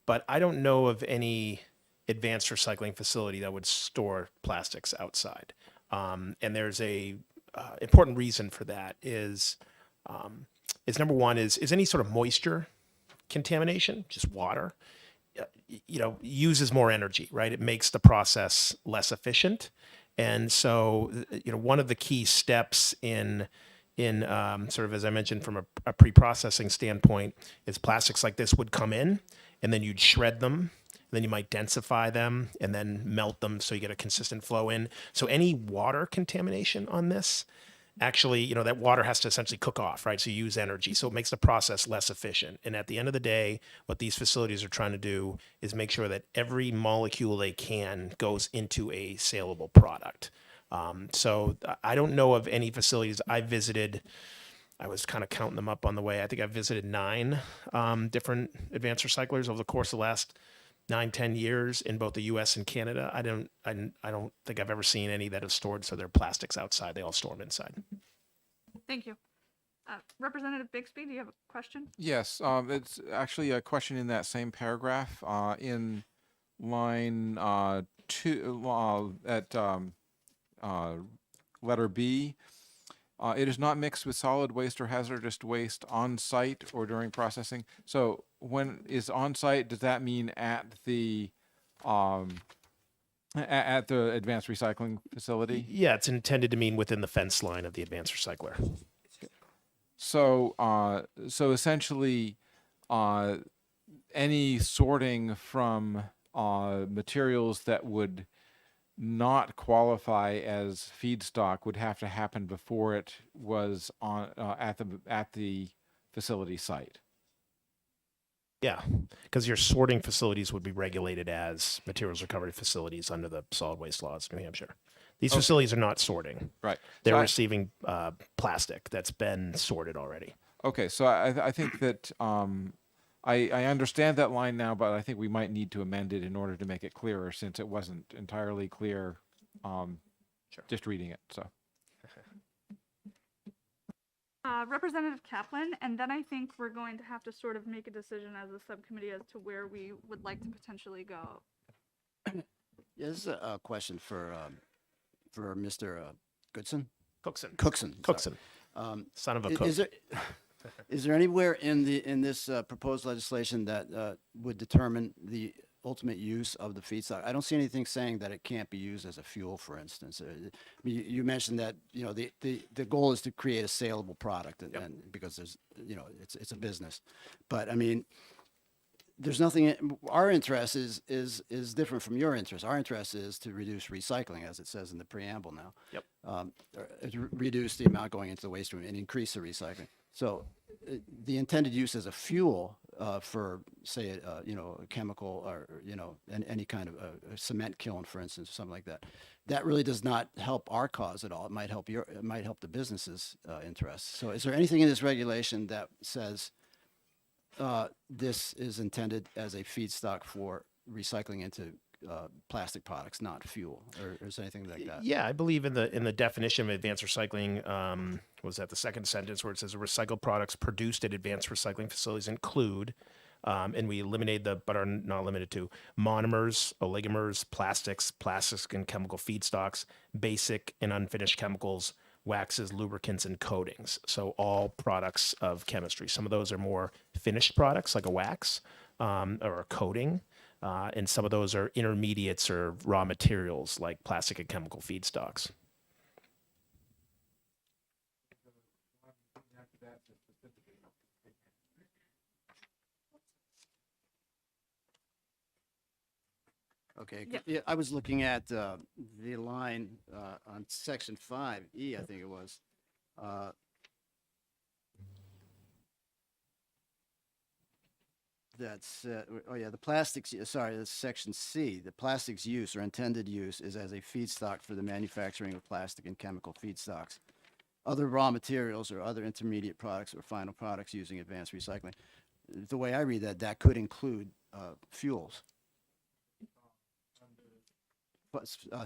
but I don't know of any advanced recycling facility that would store plastics outside. And there's a important reason for that is number one is any sort of moisture contamination, just water, uses more energy, right? It makes the process less efficient. And so, one of the key steps in sort of, as I mentioned, from a pre-processing standpoint, is plastics like this would come in, and then you'd shred them, and then you might densify them, and then melt them so you get a consistent flow in. So any water contamination on this, actually, that water has to essentially cook off, right? So you use energy. So it makes the process less efficient. And at the end of the day, what these facilities are trying to do is make sure that every molecule they can goes into a saleable product. So I don't know of any facilities I visited. I was kind of counting them up on the way. I think I visited 9 different advanced recyclers over the course of the last 9-10 years in both the U.S. and Canada. I don't think I've ever seen any that have stored so their plastics outside. They all store them inside. Thank you. Representative Bixby, do you have a question? Yes, it's actually a question in that same paragraph, in line 2 at letter B. It is not mixed with solid waste or hazardous waste on site or during processing. So when is on site, does that mean at the advanced recycling facility? Yeah, it's intended to mean within the fence line of the advanced recycler. So so essentially, any sorting from materials that would not qualify as feedstock would have to happen before it was on at the facility site. Yeah, because your sorting facilities would be regulated as materials recovery facilities under the solid waste laws of New Hampshire. These facilities are not sorting. Right. They're So receiving plastic that's been sorted already. okay, so I think that I understand that line now, but I think we might need to amend it in order to make it clearer, since it wasn't entirely clear just reading it. So. Representative Kaplan, and then I think we're going to have to sort of make a decision as a subcommittee as to where we would like to potentially go. Yeah, this is a question for Mr. Goodson? Cookson. Cookson. Cookson. Sorry. Son of a I- cook. Is there anywhere in this proposed legislation that would determine the ultimate use of the feedstock? I don't see anything saying that it can't be used as a fuel, for instance. I mean, you mentioned that the goal is to create a saleable product, and because there's it's a business, but I mean, there's nothing. Our interest is different from your interest. Our interest is to reduce recycling, as it says in the preamble now. Yep. Reduce the amount going into the waste stream and increase the recycling. So the intended use as a fuel for, say, a chemical or, any kind of a cement kiln, for instance, or something like that, that really does not help our cause at all. It might help the business's interests. So is there anything in this regulation that says this is intended as a feedstock for recycling into plastic products, not fuel, or is there anything like that? Yeah, I believe in the definition of advanced recycling, was that the second sentence where it says recycled products produced at advanced recycling facilities include, and we eliminate but are not limited to, monomers, oligomers, plastics and chemical feedstocks, basic and unfinished chemicals, waxes, lubricants, and coatings. So all products of chemistry. Some of those are more finished products, like a wax or a coating. And some of those are intermediates or raw materials like plastic and chemical feedstocks. Okay, Yep. yeah, I was looking at the line on section 5E, I think it was. Uh, That's, oh yeah, the plastics, sorry, that's section C. The plastics use or intended use is as a feedstock for the manufacturing of plastic and chemical feedstocks. Other raw materials or other intermediate products or final products using advanced recycling. The way I read that, that could include fuels.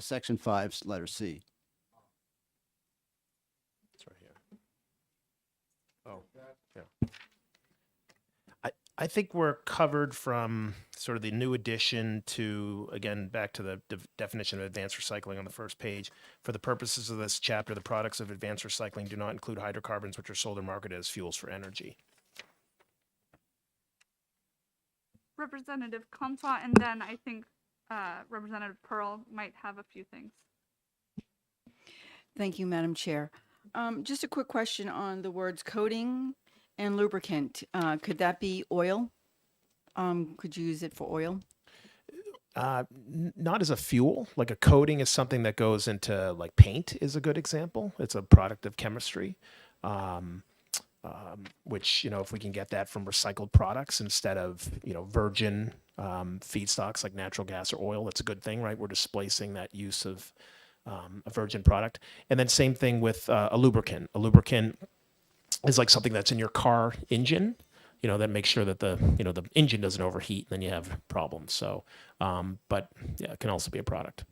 Section 5, letter C. It's right here. Oh, yeah. I think we're covered from sort of the new addition to, again, back to the definition of advanced recycling on the first page. For the purposes of this chapter, the products of advanced recycling do not include hydrocarbons, which are sold or marketed as fuels for energy. Representative Comtois, and then I think Representative Pearl might have a few things. Thank you, Madam Chair. Just a quick question on the words coating and lubricant. Could that be oil? Could you use it for oil? Not as a fuel. Like a coating is something that goes into like paint is a good example. It's a product of chemistry, which, you know, if we can get that from recycled products instead of, you know, virgin feedstocks like natural gas or oil, that's a good thing, right? We're displacing that use of a virgin product. And then same thing with a lubricant. A lubricant is like something that's in your car engine, you know, that makes sure that the, you know, the engine doesn't overheat and then you have problems. So, but yeah, it can also be a product.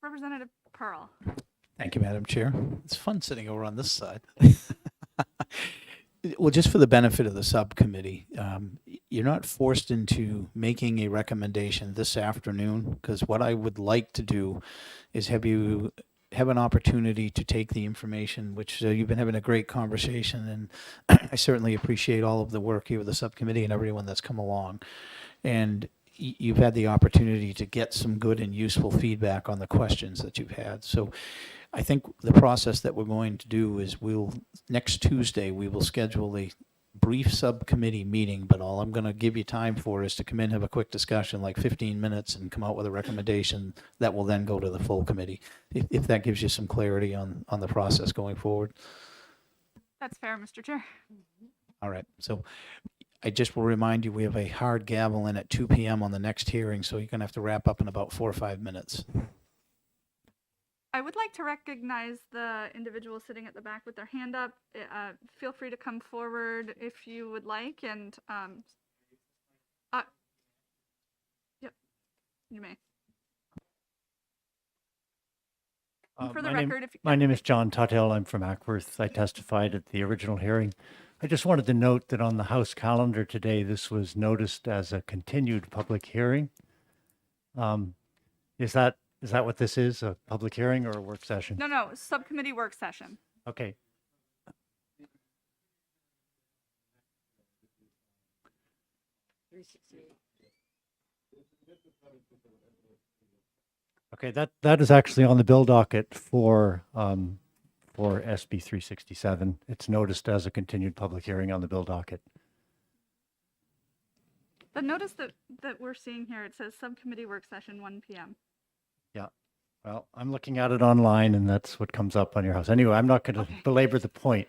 Representative Pearl. Thank you, Madam Chair. It's fun sitting over on this side. Well, just for the benefit of the subcommittee, you're not forced into making a recommendation this afternoon, because what I would like to do is have you have an opportunity to take the information, which you've been having a great conversation, and I certainly appreciate all of the work here with the subcommittee and everyone that's come along. And you've had the opportunity to get some good and useful feedback on the questions that you've had. So I think the process that we're going to do is next Tuesday, we will schedule a brief subcommittee meeting, but all I'm going to give you time for is to come in, have a quick discussion, like 15 minutes, and come out with a recommendation that will then go to the full committee, if that gives you some clarity on the process going forward. That's fair, Mr. Chair. All right. So I just will remind you, we have a hard gavel in at 2 p.m. on the next hearing, so you're going to have to wrap up in about 4 or 5 minutes. I would like to recognize the individual sitting at the back with their hand up. Feel free to come forward if you would like, and yep, you may. And for the record, my name is John Tuthill. I'm from Ackworth. I testified at the original hearing. I just wanted to note that on the House calendar today, this was noticed as a continued public hearing. Is that what this is, a public hearing or a work session? No, subcommittee work session. Okay. Okay, that is actually on the bill docket for SB 367. It's noticed as a continued public hearing on the bill docket. The notice that we're seeing here, it says subcommittee work session 1 p.m. Yeah. Well, I'm looking at it online, and that's what comes up on your house. Anyway, I'm not going to belabor the point.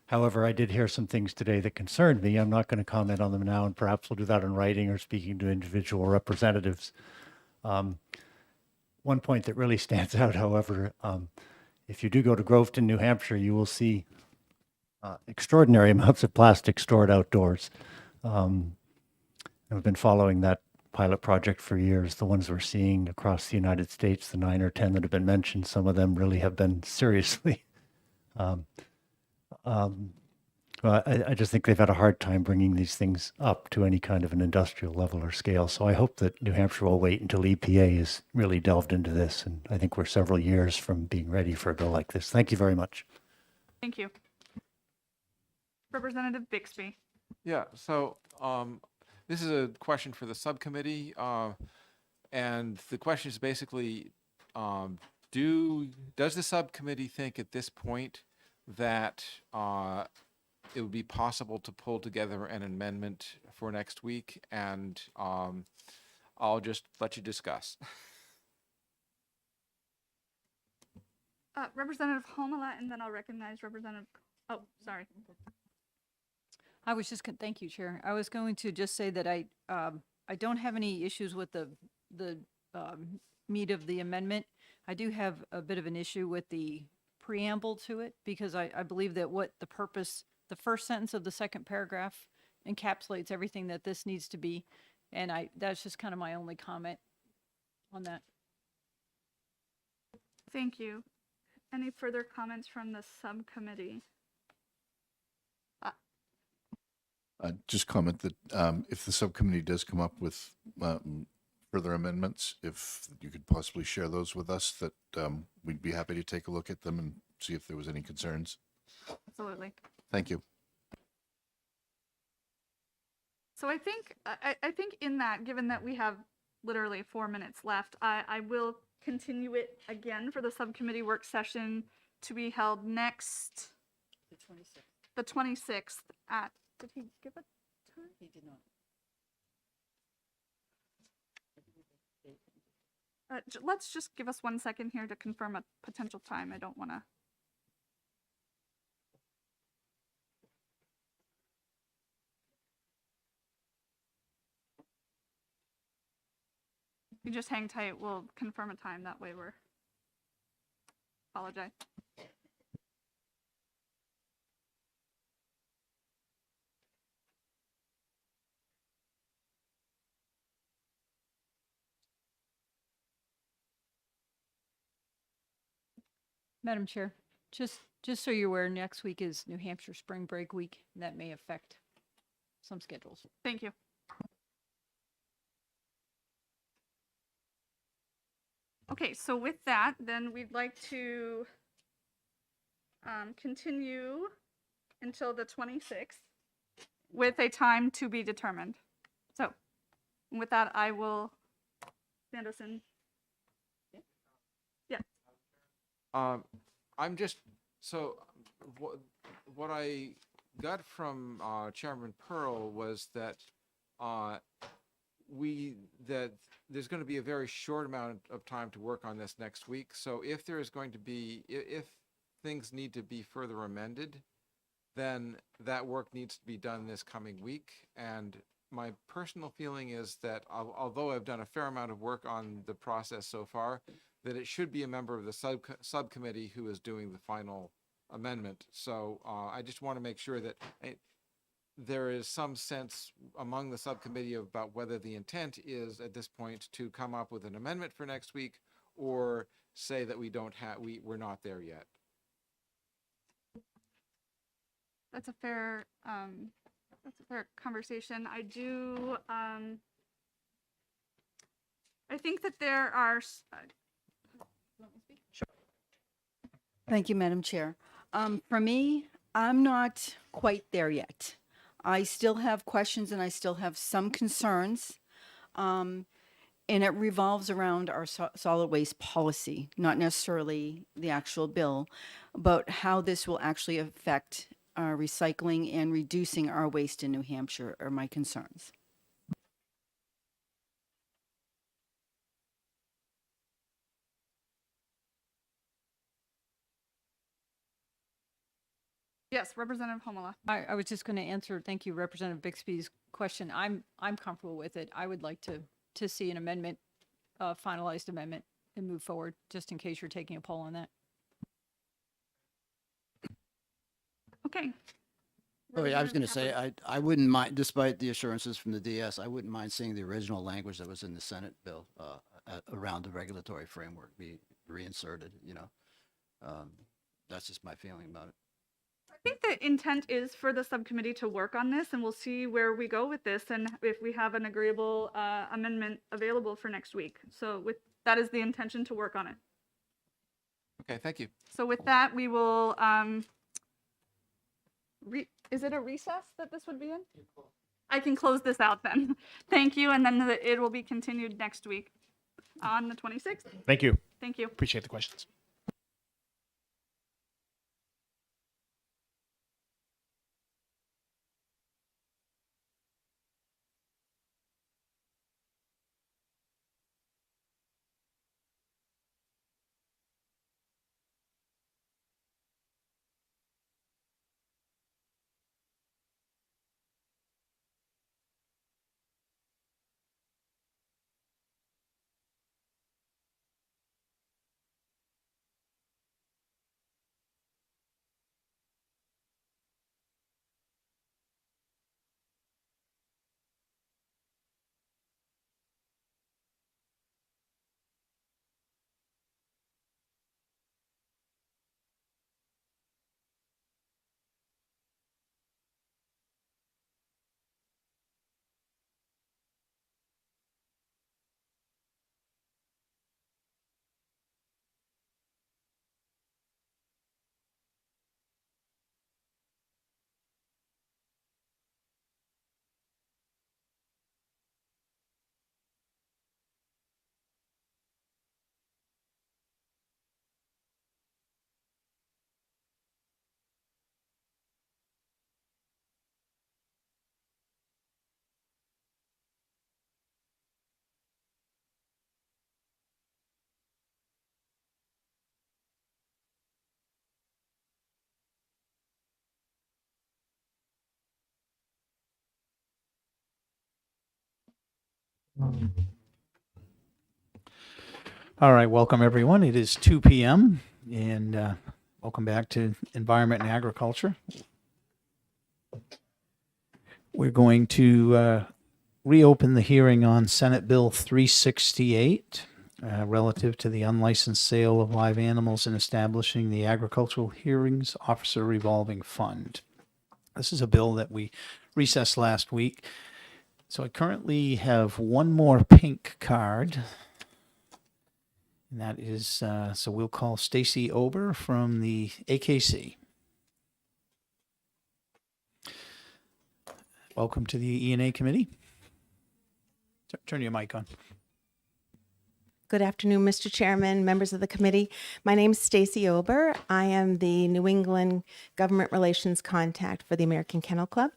However, I did hear some things today that concerned me. I'm not going to comment on them now, and perhaps we'll do that in writing or speaking to individual representatives. One point that really stands out, however, if you do go to Groveton, New Hampshire, you will see extraordinary amounts of plastic stored outdoors. I've been following that pilot project for years. The ones we're seeing across the United States, the 9 or 10 that have been mentioned, some of them really have been seriously. Well, I just think they've had a hard time bringing these things up to any kind of an industrial level or scale. So I hope that New Hampshire will wait until EPA has really delved into this. And I think we're several years from being ready for a bill like this. Thank you very much. Thank you. Representative Bixby. Yeah, so this is a question for the subcommittee. And the question is basically, does the subcommittee think at this point that it would be possible to pull together an amendment for next week, and I'll just let you discuss. Representative Homola, and then I'll recognize Representative, oh, sorry. I was just, thank you, Chair. I was going to just say that I don't have any issues with the meat of the amendment. I do have a bit of an issue with the preamble to it, because I believe that what the purpose, the first sentence of the second paragraph encapsulates everything that this needs to be. And that's just kind of my only comment on that. Thank you. Any further comments from the subcommittee? Just comment that if the subcommittee does come up with further amendments, if you could possibly share those with us, that we'd be happy to take a look at them and see if there was any concerns. Absolutely. Thank you. So I think in that, given that we have literally 4 minutes left, I will continue it again for the subcommittee work session to be held next, the 26th at, did he give a time? He did not. Let's just give us 1 second here to confirm a potential time. I don't want to. You just hang tight. We'll confirm a time. That way we're. Apologize. Madam Chair, just so you're aware, next week is New Hampshire Spring Break Week, and that may affect some schedules. Thank you. Okay, so with that, then we'd like to continue until the 26th with a time to be determined. So with that, I will stand us in. Yeah. I'm just, so what I got from Chairman Pearl was that that there's going to be a very short amount of time to work on this next week. So if there is going to be, if things need to be further amended, then that work needs to be done this coming week. And my personal feeling is that although I've done a fair amount of work on the process so far, that it should be a member of the subcommittee who is doing the final amendment. So I just want to make sure that there is some sense among the subcommittee about whether the intent is at this point to come up with an amendment for next week, or say that we're not there yet. That's a fair conversation. I do, I think that there are, Thank you, Madam Chair. For me, I'm not quite there yet. I still have questions and I still have some concerns. And it revolves around our solid waste policy, not necessarily the actual bill, but how this will actually affect our recycling and reducing our waste in New Hampshire are my concerns. yes, Representative Homola. I was just going to answer, thank you, Representative Bixby's question. I'm comfortable with it. I would like to see an amendment, finalized amendment, and move forward, just in case you're taking a poll on that. Okay. Oh, yeah, I was going to Representative say, I wouldn't mind, despite the assurances from the DS, I wouldn't mind seeing the original language that was in the Senate bill around the regulatory framework be reinserted, you know. That's just my feeling about it. I think the intent is for the subcommittee to work on this, and we'll see where we go with this and if we have an agreeable amendment available for next week. So that is the intention, to work on it. Okay, thank you. So with that, we will, is it a recess that this would be in? I can close this out then. Thank you, and then it will be continued next week on the 26th. Thank you. Thank you. Appreciate the questions. All right, welcome everyone. It is 2 p.m. and welcome back to Environment and Agriculture. We're going to reopen the hearing on Senate Bill 368 relative to the unlicensed sale of live animals and establishing the Agricultural Hearings Officer Revolving Fund. This is a bill that we recessed last week. So I currently have one more pink card. And that is, so we'll call Stacy Ober from the AKC. Welcome to the E&A Committee. Turn your mic on. Good afternoon, Mr. Chairman, members of the committee. My name is Stacy Ober. I am the New England Government Relations Contact for the American Kennel Club.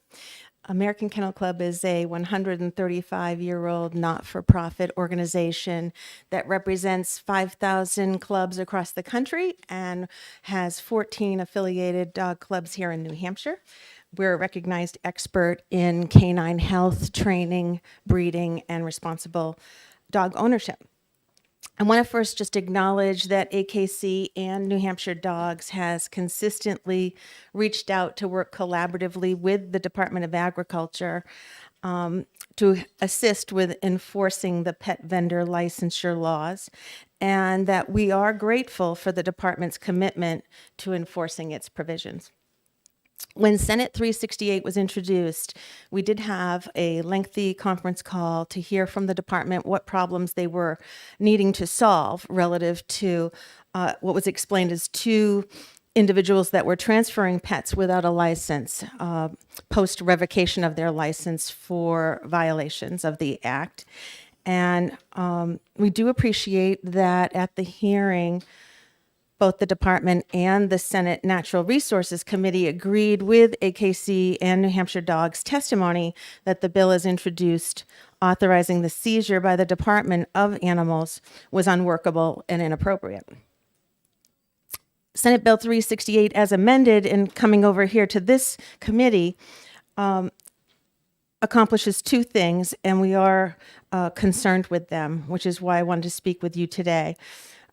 American Kennel Club is a 135-year-old not-for-profit organization that represents 5,000 clubs across the country and has 14 affiliated dog clubs here in New Hampshire. We're a recognized expert in canine health, training, breeding, and responsible dog ownership. I want to first just acknowledge that AKC and New Hampshire Dogs has consistently reached out to work collaboratively with the Department of Agriculture to assist with enforcing the pet vendor licensure laws, and that we are grateful for the department's commitment to enforcing its provisions. When Senate 368 was introduced, we did have a lengthy conference call to hear from the department what problems they were needing to solve relative to what was explained as two individuals that were transferring pets without a license post revocation of their license for violations of the act. And we do appreciate that at the hearing, both the department and the Senate Natural Resources Committee agreed with AKC and New Hampshire Dogs' testimony that the bill as introduced authorizing the seizure by the Department of Animals was unworkable and inappropriate. Senate Bill 368 as amended and coming over here to this committee accomplishes two things, and we are concerned with them, which is why I wanted to speak with you today.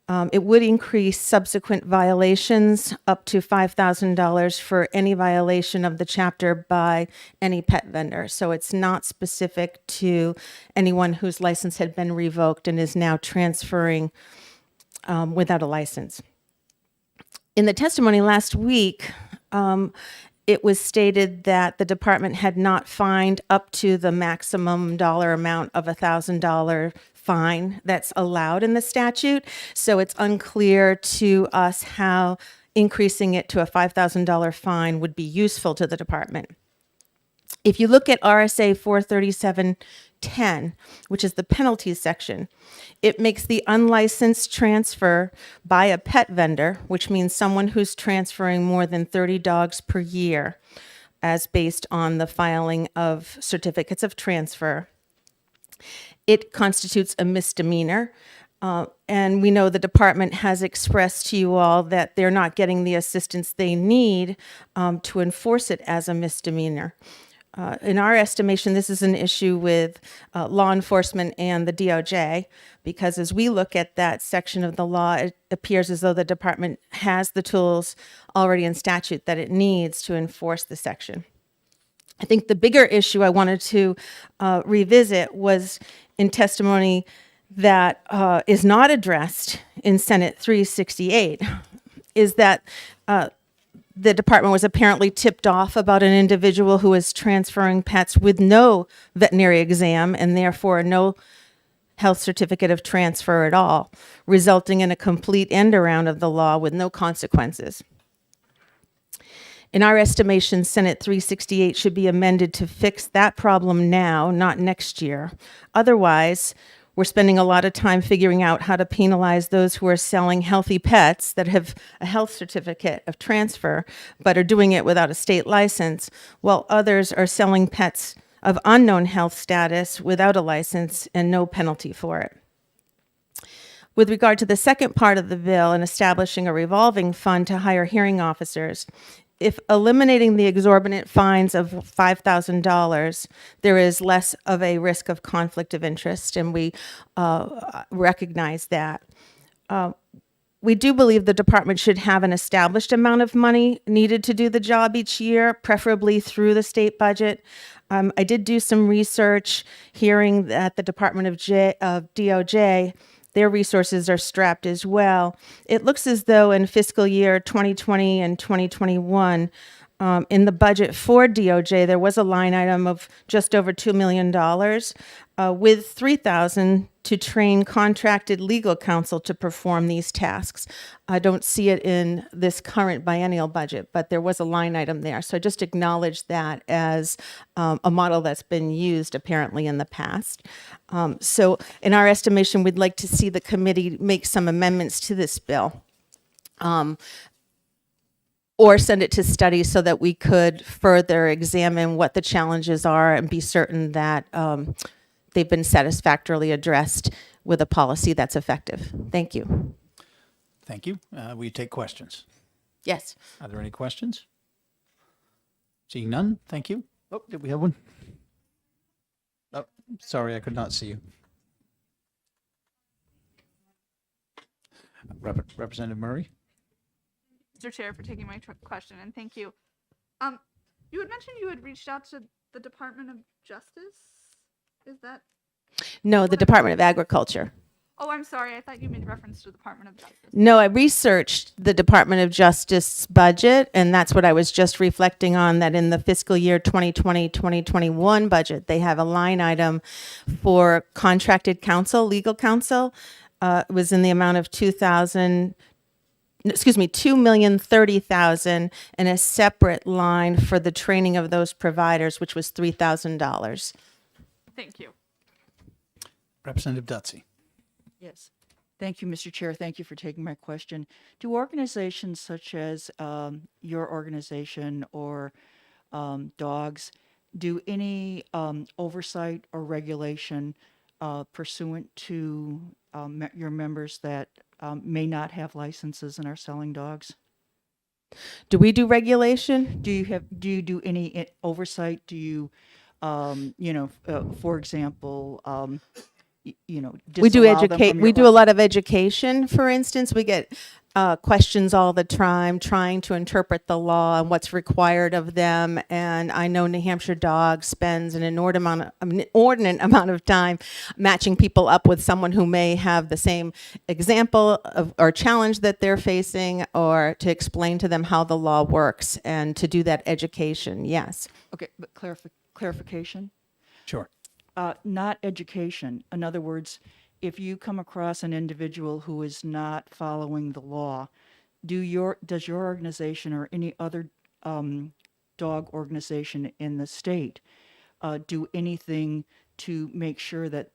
It would increase subsequent violations up to $5,000 for any violation of the chapter by any pet vendor. So it's not specific to anyone whose license had been revoked and is now transferring without a license. In the testimony last week, it was stated that the department had not fined up to the maximum dollar amount of $1,000 fine that's allowed in the statute. So it's unclear to us how increasing it to a $5,000 fine would be useful to the department. If you look at RSA 43710, which is the penalties section, it makes the unlicensed transfer by a pet vendor, which means someone who's transferring more than 30 dogs per year, as based on the filing of certificates of transfer. It constitutes a misdemeanor. And we know the department has expressed to you all that they're not getting the assistance they need to enforce it as a misdemeanor. In our estimation, this is an issue with law enforcement and the DOJ, because as we look at that section of the law, it appears as though the department has the tools already in statute that it needs to enforce the section. I think the bigger issue I wanted to revisit was in testimony that is not addressed in Senate 368, is that the department was apparently tipped off about an individual who was transferring pets with no veterinary exam and therefore no health certificate of transfer at all, resulting in a complete end around of the law with no consequences. In our estimation, Senate 368 should be amended to fix that problem now, not next year. Otherwise, we're spending a lot of time figuring out how to penalize those who are selling healthy pets that have a health certificate of transfer, but are doing it without a state license, while others are selling pets of unknown health status without a license and no penalty for it. With regard to the second part of the bill and establishing a revolving fund to hire hearing officers, if eliminating the exorbitant fines of $5,000, there is less of a risk of conflict of interest, and we recognize that. We do believe the department should have an established amount of money needed to do the job each year, preferably through the state budget. I did do some research, hearing that the Department of DOJ, their resources are strapped as well. It looks as though in fiscal year 2020 and 2021, in the budget for DOJ, there was a line item of just over $2 million, with $3,000 to train contracted legal counsel to perform these tasks. I don't see it in this current biennial budget, but there was a line item there. So just acknowledge that as a model that's been used apparently in the past. So in our estimation, we'd like to see the committee make some amendments to this bill. Or send it to study so that we could further examine what the challenges are and be certain that they've been satisfactorily addressed with a policy that's effective. Thank you. Thank you. Will you take questions? Yes. Are there any questions? Seeing none, thank you. Oh, did we have one? Oh, sorry, I could not see you. Representative Murray? Mr. Chair, for taking my question, and thank you. You had mentioned you had reached out to the Department of Justice. Is that? No, the Department of Agriculture. Oh, I'm sorry. I thought you made reference to the Department of Justice. No, I researched the Department of Justice budget, and that's what I was just reflecting on, that in the fiscal year 2020-2021 budget, they have a line item for contracted counsel, legal counsel. It was in the amount of $2,030,000, and a separate line for the training of those providers, which was $3,000. Thank you. Representative Dutsey. Yes. Thank you, Mr. Chair. Thank you for taking my question. Do organizations such as your organization or dogs do any oversight or regulation pursuant to your members that may not have licenses and are selling dogs? Do we do regulation? Do you do any oversight? Do you, for example, We do disallow them educate. from We your do a lot of education. For instance, we get questions all the time trying to interpret the law and what's required of them. And I know New Hampshire Dog spends an inordinate amount of time matching people up with someone who may have the same example or challenge that they're facing, or to explain to them how the law works and to do that education. Yes. Okay, but clarification? Sure. Not education. In other words, if you come across an individual who is not following the law, does your organization or any other dog organization in the state do anything to make sure that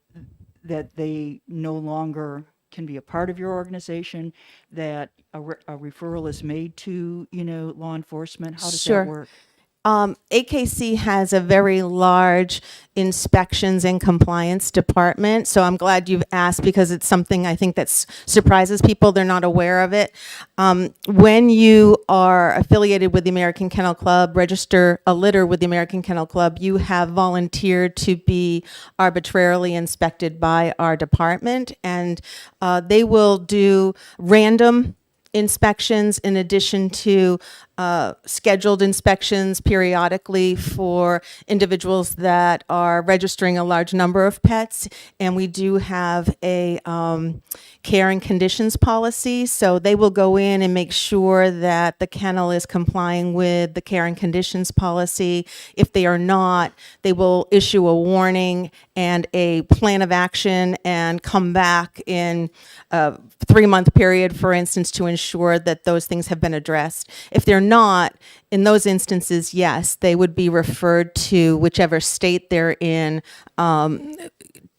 they no longer can be a part of your organization, that a referral is made to law enforcement? How does Sure. that work? AKC has a very large inspections and compliance department. So I'm glad you've asked, because it's something I think that surprises people. They're not aware of it. When you are affiliated with the American Kennel Club, register a litter with the American Kennel Club, you have volunteered to be arbitrarily inspected by our department, and they will do random inspections in addition to scheduled inspections periodically for individuals that are registering a large number of pets. And we do have a care and conditions policy. So they will go in and make sure that the kennel is complying with the care and conditions policy. If they are not, they will issue a warning and a plan of action and come back in a 3-month period, for instance, to ensure that those things have been addressed. If they're not, in those instances, yes, they would be referred to whichever state they're in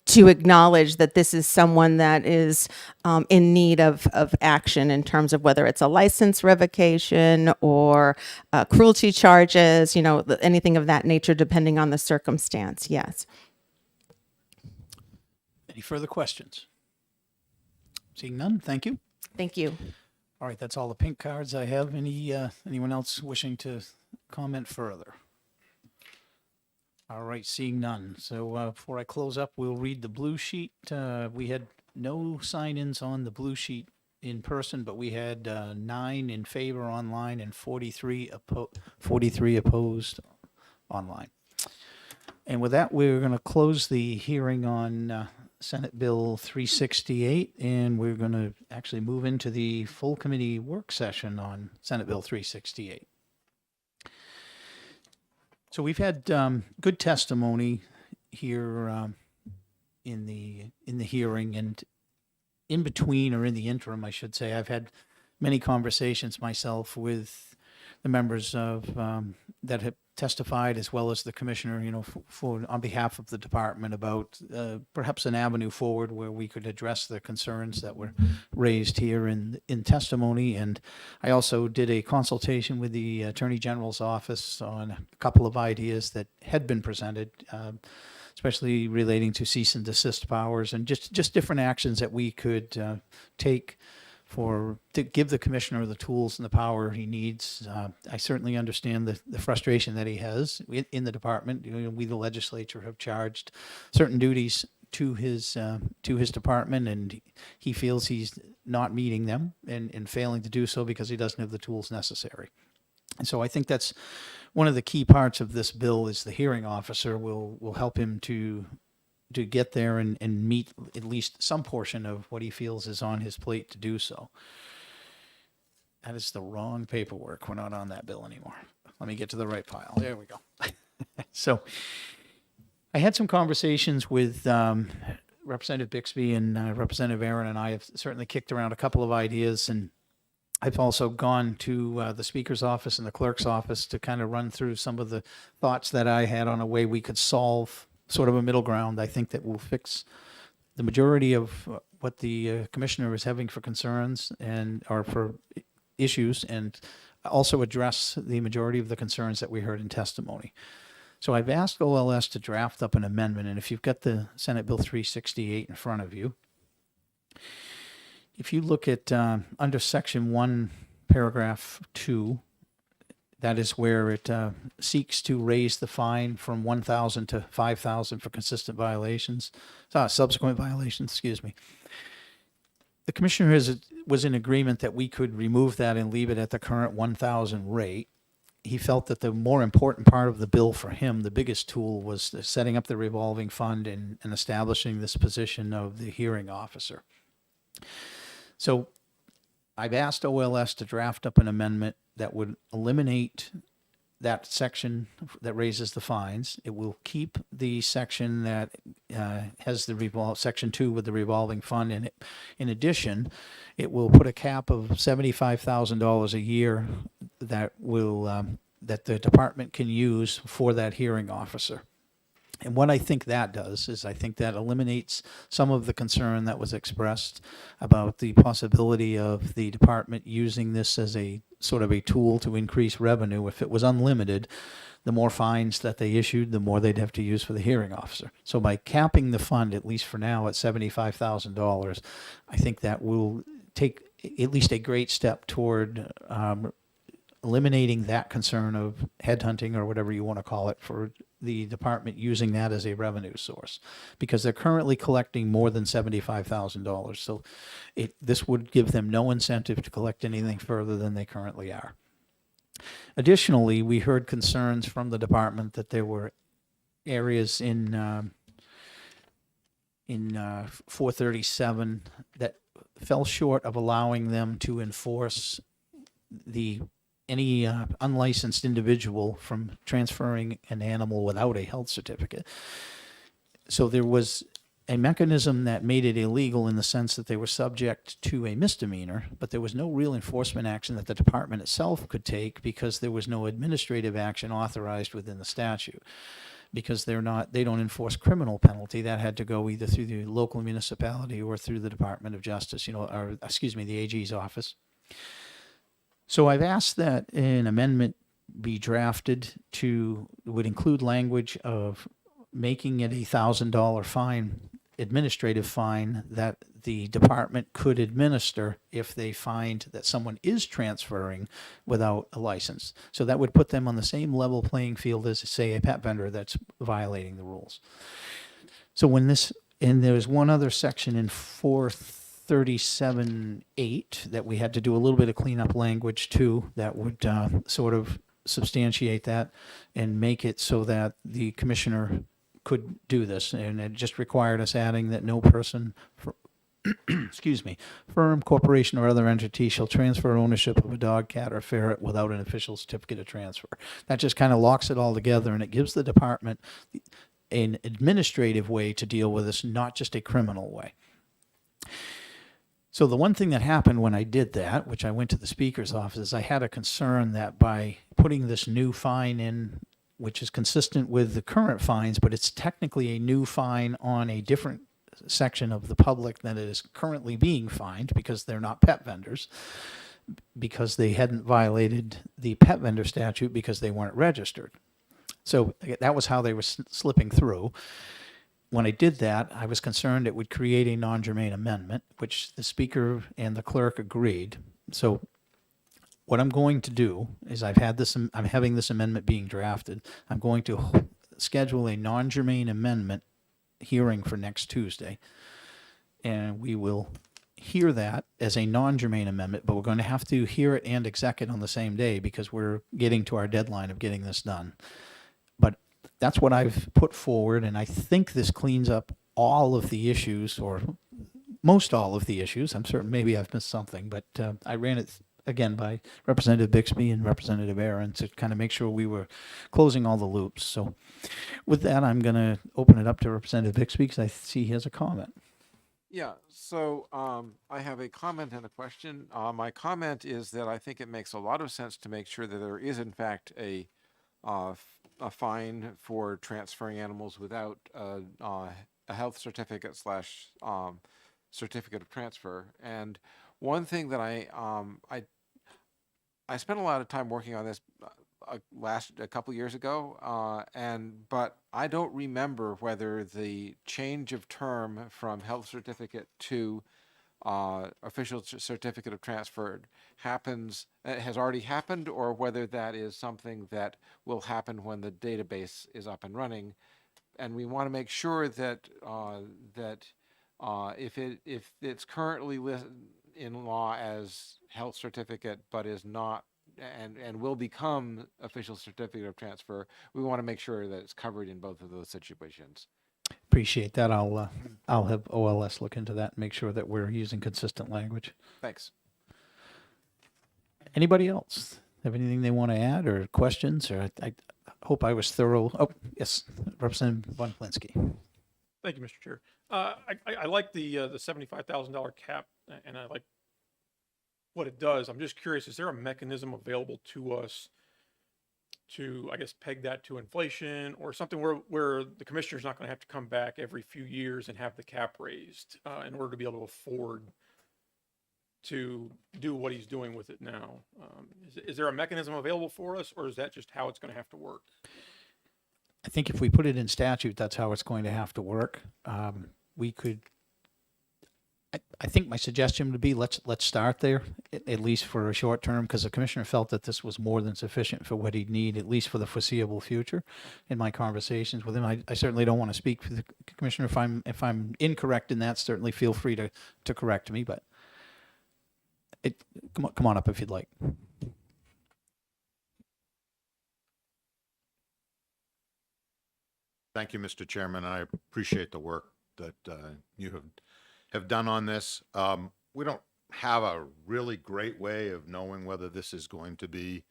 to acknowledge that this is someone that is in need of action in terms of whether it's a license revocation or cruelty charges, anything of that nature, depending on the circumstance. Yes. Any further questions? Seeing none, thank you. Thank you. All right, that's all the pink cards I have. Anyone else wishing to comment further? All right, seeing none. So before I close up, we'll read the blue sheet. We had no sign-ins on the blue sheet in person, but we had 9 in favor online and 43 opposed online. And with that, we're going to close the hearing on Senate Bill 368, and we're going to actually move into the full committee work session on Senate Bill 368. So we've had good testimony here in the hearing, and in between, or in the interim, I should say, I've had many conversations myself with the members of that have testified, as well as the commissioner, for on behalf of the department, about perhaps an avenue forward where we could address the concerns that were raised here in testimony. And I also did a consultation with the Attorney General's office on a couple of ideas that had been presented, especially relating to cease and desist powers and just different actions that we could take to give the commissioner the tools and the power he needs. I certainly understand the frustration that he has in the department. We, the legislature, have charged certain duties to his department, and he feels he's not meeting them and failing to do so because he doesn't have the tools necessary. And so I think that's one of the key parts of this bill is the hearing officer will help him to get there and meet at least some portion of what he feels is on his plate to do so. That is the wrong paperwork. We're not on that bill anymore. Let me get to the right pile. There we go. So I had some conversations with Representative Bixby, and Representative Aaron and I have certainly kicked around a couple of ideas, and I've also gone to the Speaker's office and the Clerk's office to kind of run through some of the thoughts that I had on a way we could solve sort of a middle ground. I think that will fix the majority of what the commissioner is having for concerns or for issues, and also address the majority of the concerns that we heard in testimony. So I've asked OLS to draft up an amendment, and if you've got the Senate Bill 368 in front of you, if you look at under Section 1, Paragraph 2, that is where it seeks to raise the fine from $1,000 to $5,000 for consistent violations, subsequent violations, excuse me. The commissioner was in agreement that we could remove that and leave it at the current $1,000 rate. He felt that the more important part of the bill for him, the biggest tool, was setting up the revolving fund and establishing this position of the hearing officer. So I've asked OLS to draft up an amendment that would eliminate that section that raises the fines. It will keep the section that has the Section 2 with the revolving fund in it. In addition, it will put a cap of $75,000 a year that will that the department can use for that hearing officer. And what I think that does is I think that eliminates some of the concern that was expressed about the possibility of the department using this as a sort of a tool to increase revenue. If it was unlimited, the more fines that they issued, the more they'd have to use for the hearing officer. So by capping the fund, at least for now, at $75,000, I think that will take at least a great step toward eliminating that concern of headhunting, or whatever you want to call it, for the department using that as a revenue source, because they're currently collecting more than $75,000. So this would give them no incentive to collect anything further than they currently are. Additionally, we heard concerns from the department that there were areas in 437 that fell short of allowing them to enforce any unlicensed individual from transferring an animal without a health certificate. So there was a mechanism that made it illegal in the sense that they were subject to a misdemeanor, but there was no real enforcement action that the department itself could take, because there was no administrative action authorized within the statute, because they don't enforce criminal penalty. That had to go either through the local municipality or through the Department of Justice, the AG's office. So I've asked that an amendment be drafted would include language of making it a $1,000 fine administrative fine that the department could administer if they find that someone is transferring without a license. So that would put them on the same level playing field as, say, a pet vendor that's violating the rules. So when this, and there's one other section in 437.8 that we had to do a little bit of cleanup language too, that would sort of substantiate that and make it so that the commissioner could do this. And it just required us adding that no person, excuse me, firm, corporation, or other entity shall transfer ownership of a dog, cat, or ferret without an official certificate of transfer. That just kind of locks it all together, and it gives the department an administrative way to deal with this, not just a criminal way. So the one thing that happened when I did that, which I went to the speaker's office, is I had a concern that by putting this new fine in, which is consistent with the current fines, but it's technically a new fine on a different section of the public than it is currently being fined, because they're not pet vendors, because they hadn't violated the pet vendor statute because they weren't registered. So that was how they were slipping through. When I did that, I was concerned it would create a non-germane amendment, which the speaker and the clerk agreed. So what I'm going to do is I'm having this amendment being drafted. I'm going to schedule a non-germane amendment hearing for next Tuesday. And we will hear that as a non-germane amendment, but we're going to have to hear it and exec it on the same day because we're getting to our deadline of getting this done. But that's what I've put forward, and I think this cleans up all of the issues, or most all of the issues. I'm certain maybe I've missed something, but I ran it again by Representative Bixby and Representative Aaron to kind of make sure we were closing all the loops. So with that, I'm going to open it up to Representative Bixby because I see he has a comment. Yeah, so I have a comment and a question. My comment is that I think it makes a lot of sense to make sure that there is in fact a fine for transferring animals without a health certificate / certificate of transfer. And one thing that I spent a lot of time working on this a couple years ago, but I don't remember whether the change of term from health certificate to official certificate of transfer has already happened, or whether that is something that will happen when the database is up and running. And we want to make sure that if it's currently listed in law as health certificate but is not and will become official certificate of transfer, we want to make sure that it's covered in both of those situations. Appreciate that. I'll have OLS look into that and make sure that we're using consistent language. Thanks. Anybody else have anything they want to add or questions? Or I hope I was thorough. Oh, yes, Representative Von Plinsky. Thank you, Mr. Chair. I like the $75,000 cap, and I like what it does. I'm just curious, is there a mechanism available to us to, I guess, peg that to inflation or something where the commissioner's not going to have to come back every few years and have the cap raised in order to be able to afford to do what he's doing with it now? Is there a mechanism available for us, or is that just how it's going to have to work? I think if we put it in statute, that's how it's going to have to work. We could, I think my suggestion would be let's start there, at least for a short term, because the commissioner felt that this was more than sufficient for what he'd need, at least for the foreseeable future. In my conversations with him, I certainly don't want to speak for the commissioner. If I'm incorrect in that, certainly feel free to correct me. But come on up if you'd like. Thank you, Mr. Chairman. I appreciate the work that you have done on this. We don't have a really great way of knowing whether this is going to be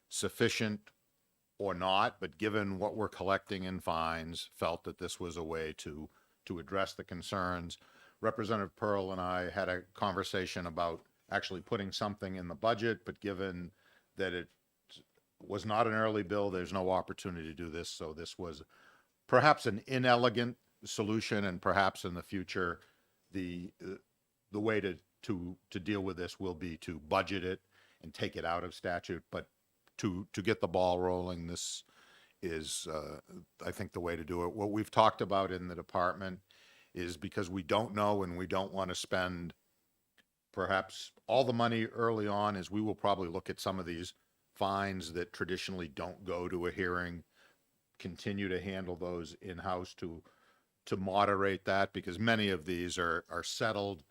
sufficient or not, but given what we're collecting in fines, felt that this was a way to address the concerns. Representative Pearl and I had a conversation about actually putting something in the budget, but given that it was not an early bill, there's no opportunity to do this. So this was perhaps an inelegant solution, and perhaps in the future, the way to deal with this will be to budget it and take it out of statute. But to get the ball rolling, this is, I think, the way to do it. What we've talked about in the department is because we don't know and we don't want to spend perhaps all the money early on. Is we will probably look at some of these fines that traditionally don't go to a hearing, continue to handle those in-house to moderate that, because many of these are settled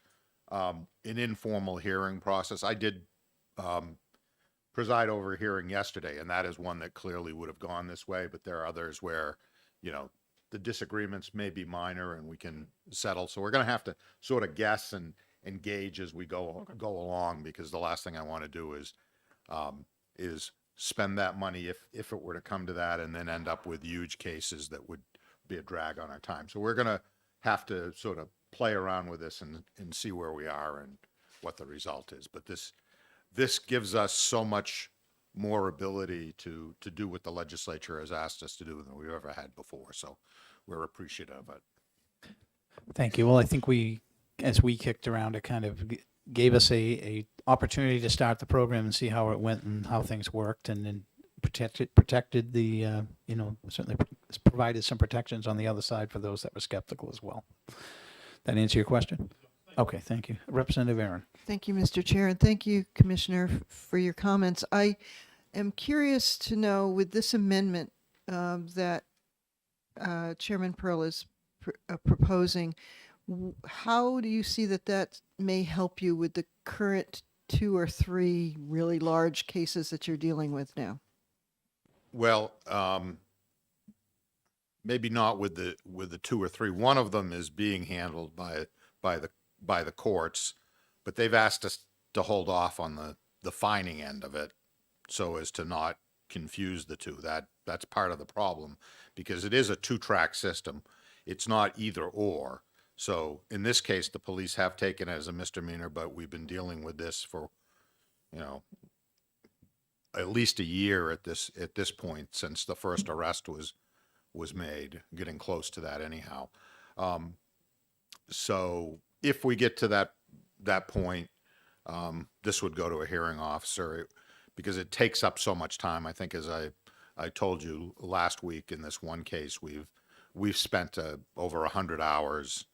in informal hearing process. I did preside over a hearing yesterday, and that is one that clearly would have gone this way, but there are others where, you know, the disagreements may be minor and we can settle. So we're going to have to sort of guess and engage as we go along, because the last thing I want to do is spend that money if it were to come to that, and then end up with huge cases that would be a drag on our time. So we're going to have to sort of play around with this and see where we are and what the result is. But this gives us so much more ability to do what the legislature has asked us to do than we've ever had before. So we're appreciative of it. Thank you. Well, I think as we kicked around, it kind of gave us a opportunity to start the program and see how it went and how things worked, and then protected the, certainly provided some protections on the other side for those that were skeptical as well. That answer your question? Okay, thank you. Representative Aaron. Thank you, Mr. Chair, and thank you, Commissioner, for your comments. I am curious to know, with this amendment that Chairman Pearl is proposing, how do you see that may help you with the current 2 or 3 really large cases that you're dealing with now? Well, maybe not with the 2 or 3. One of them is being handled by the courts, but they've asked us to hold off on the fining end of it, so as to not confuse the two. That's part of the problem, because it is a 2-track system. It's not either or. So in this case, the police have taken it as a misdemeanor, but we've been dealing with this for, at least a year at this point, since the first arrest was made, getting close to that anyhow. So if we get to that point, this would go to a hearing officer, because it takes up so much time. I think, as I told you last week, in this one case, we've spent over 100 hours.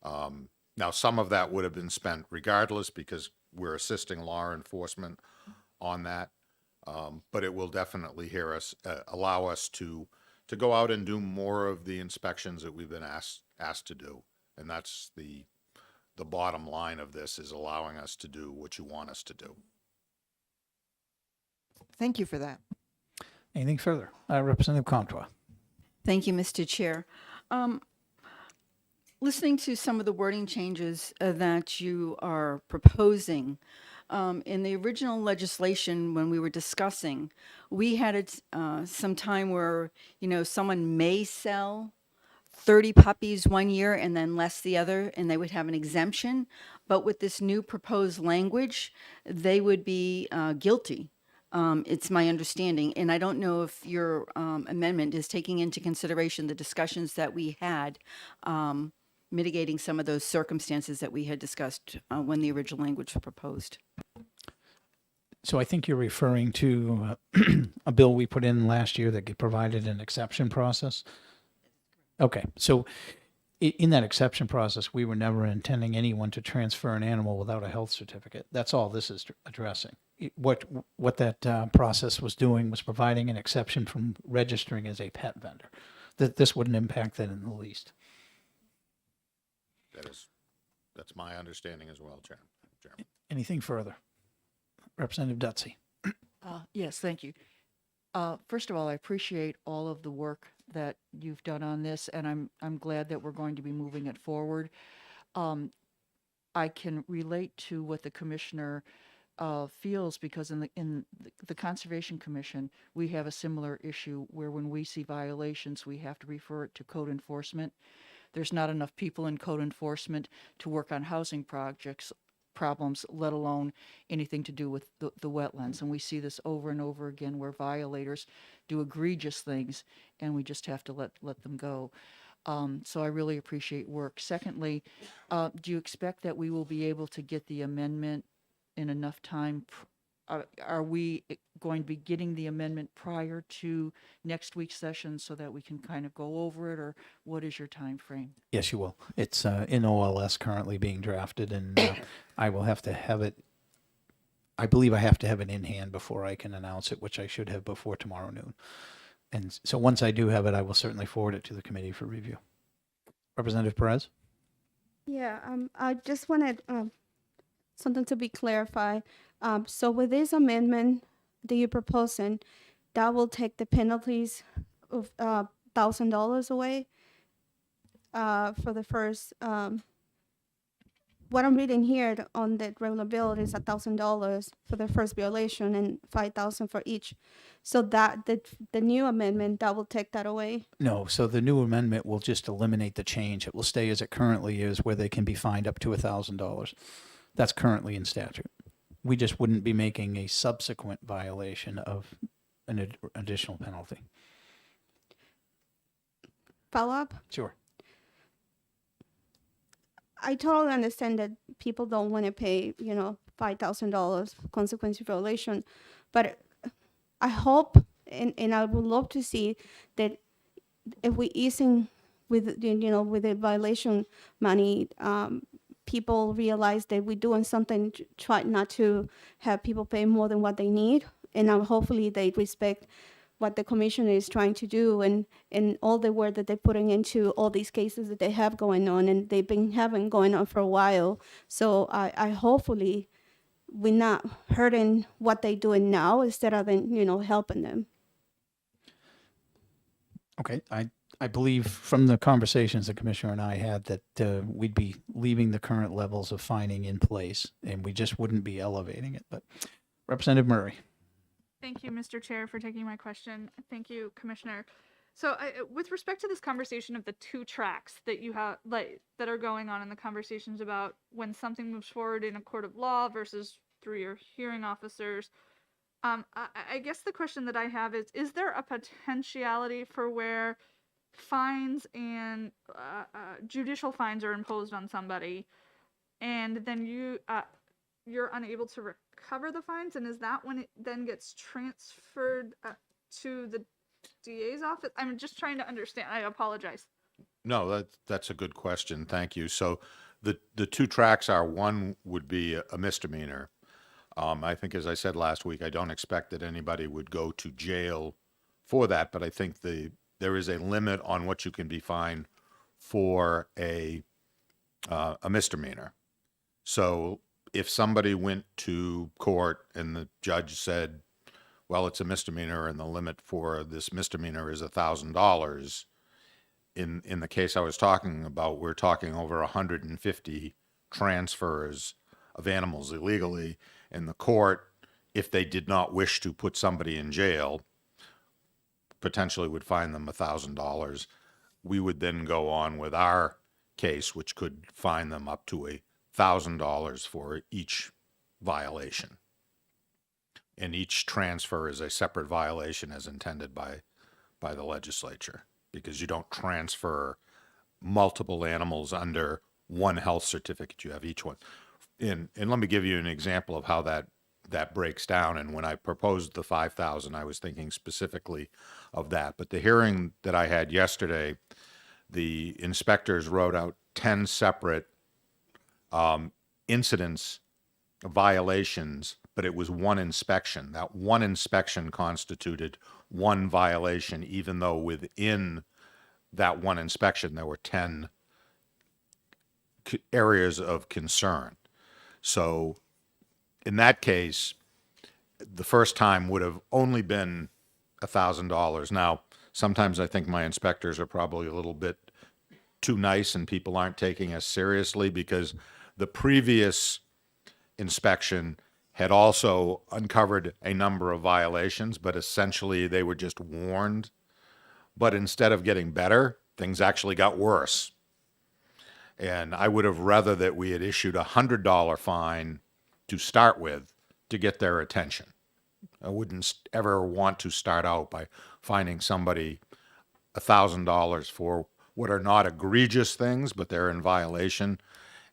Now, some of that would have been spent regardless, because we're assisting law enforcement on that. But it will definitely allow us to go out and do more of the inspections that we've been asked to do. And that's the bottom line of this, is allowing us to do what you want us to do. Thank you for that. Anything further? Representative Comtois. Thank you, Mr. Chair. Listening to some of the wording changes that you are proposing, in the original legislation, when we were discussing, we had some time where, someone may sell 30 puppies one year and then less the other, and they would have an exemption. But with this new proposed language, they would be guilty. It's my understanding. And I don't know if your amendment is taking into consideration the discussions that we had, mitigating some of those circumstances that we had discussed when the original language was proposed. So I think you're referring to a bill we put in last year that provided an exception process. Okay, so in that exception process, we were never intending anyone to transfer an animal without a health certificate. That's all this is addressing. What that process was doing was providing an exception from registering as a pet vendor. This wouldn't impact that in the least. That's my understanding as well, Chairman. Anything further? Representative Dutsey. Yes, thank you. First of all, I appreciate all of the work that you've done on this, and I'm glad that we're going to be moving it forward. I can relate to what the commissioner feels, because in the Conservation Commission, we have a similar issue where when we see violations, we have to refer it to code enforcement. There's not enough people in code enforcement to work on housing problems, let alone anything to do with the wetlands. And we see this over and over again, where violators do egregious things and we just have to let them go. So I really appreciate work. Secondly, do you expect that we will be able to get the amendment in enough time are we going to be getting the amendment prior to next week's session so that we can kind of go over it, or what is your time frame? Yes, you will. It's in OLS currently being drafted, and I will have to have it. I believe I have to have it in hand before I can announce it, which I should have before tomorrow noon. And so once I do have it, I will certainly forward it to the committee for review. Representative Perez? Yeah, I just wanted something to be clarified. So with this amendment that you're proposing, that will take the penalties of $1,000 away for the first. What I'm reading here on the regular bill is $1,000 for the first violation and $5,000 for each. So that the new amendment that will take that away. No, so the new amendment will just eliminate the change. It will stay as it currently is, where they can be fined up to $1,000. That's currently in statute. We just wouldn't be making a subsequent violation of an additional penalty. Follow up? Sure. I totally understand that people don't want to pay, $5,000 consequence violation, but I hope and I would love to see that if we easing with with the violation money, people realize that we're doing something to try not to have people pay more than what they need, and hopefully they respect what the commissioner is trying to do and all the work that they're putting into all these cases that they have going on, and they've been having going on for a while. So I hopefully we're not hurting what they're doing now instead of helping them. Okay, I believe from the conversations the commissioner and I had that we'd be leaving the current levels of fining in place, and we just wouldn't be elevating it. But Representative Murray. Thank you, Mr. Chair, for taking my question. Thank you, Commissioner. So with respect to this conversation of the two tracks that you have, that are going on in the conversations about when something moves forward in a court of law versus through your hearing officers, I guess the question that I have is there a potentiality for where fines and judicial fines are imposed on somebody, and then you're unable to recover the fines, and is that when it then gets transferred to the DA's office? I'm just trying to understand. I apologize. No, that's a good question. Thank you. So the two tracks are, one would be a misdemeanor. I think, as I said last week, I don't expect that anybody would go to jail for that, but I think there is a limit on what you can be fined for a misdemeanor. So if somebody went to court and the judge said, well, it's a misdemeanor and the limit for this misdemeanor is $1,000, in the case I was talking about, we're talking over 150 transfers of animals illegally, and the court, if they did not wish to put somebody in jail, potentially would fine them $1,000. We would then go on with our case, which could fine them up to $1,000 for each violation. And each transfer is a separate violation as intended by the legislature, because you don't transfer multiple animals under one health certificate. You have each one. And let me give you an example of how that breaks down. And when I proposed the 5,000, I was thinking specifically of that. But the hearing that I had yesterday, the inspectors wrote out 10 separate incidents, violations, but it was one inspection. That one inspection constituted one violation, even though within that one inspection there were 10 areas of concern. So in that case, the first time would have only been $1,000. Now, sometimes I think my inspectors are probably a little bit too nice and people aren't taking us seriously, because the previous inspection had also uncovered a number of violations, but essentially they were just warned. But instead of getting better, things actually got worse. And I would have rather that we had issued a $100 fine to start with to get their attention. I wouldn't ever want to start out by fining somebody $1,000 for what are not egregious things, but they're in violation.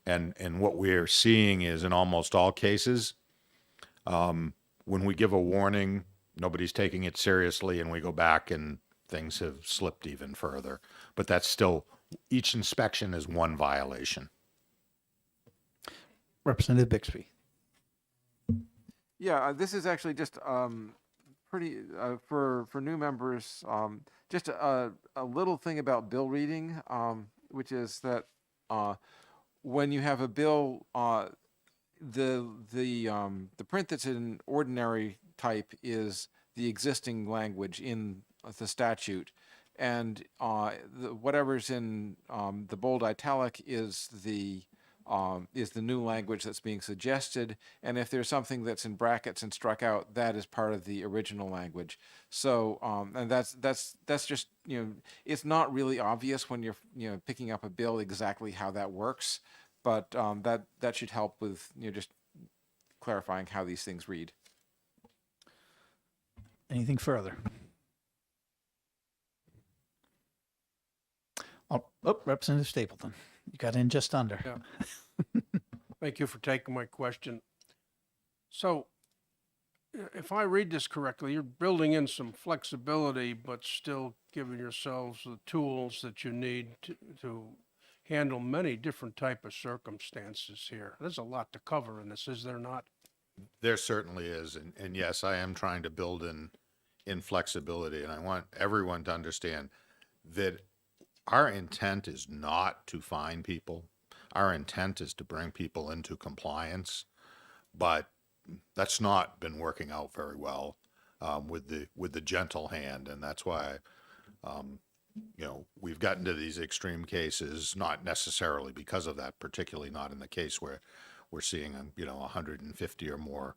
And what we're seeing is, in almost all cases, when we give a warning, nobody's taking it seriously, and we go back and things have slipped even further. But that's still, each inspection is one violation. Representative Bixby. Yeah, this is actually just pretty for new members. Just a little thing about bill reading, which is that when you have a bill, the print that's in ordinary type is the existing language in the statute, and whatever's in the bold italic is the new language that's being suggested, and if there's something that's in brackets and struck out, that is part of the original language. So, and that's just, it's not really obvious when you're picking up a bill exactly how that works, but that should help with just clarifying how these things read. Anything further? Oh, Representative Stapleton, you got in just under. Yeah. Thank you for taking my question. So, if I read this correctly, you're building in some flexibility, but still giving yourselves the tools that you need to handle many different type of circumstances here. There's a lot to cover in this, is there not? There certainly is. And yes, I am trying to build in flexibility. And I want everyone to understand that our intent is not to fine people. Our intent is to bring people into compliance. But that's not been working out very well with the gentle hand. And that's why, we've gotten to these extreme cases, not necessarily because of that, particularly not in the case where we're seeing, 150 or more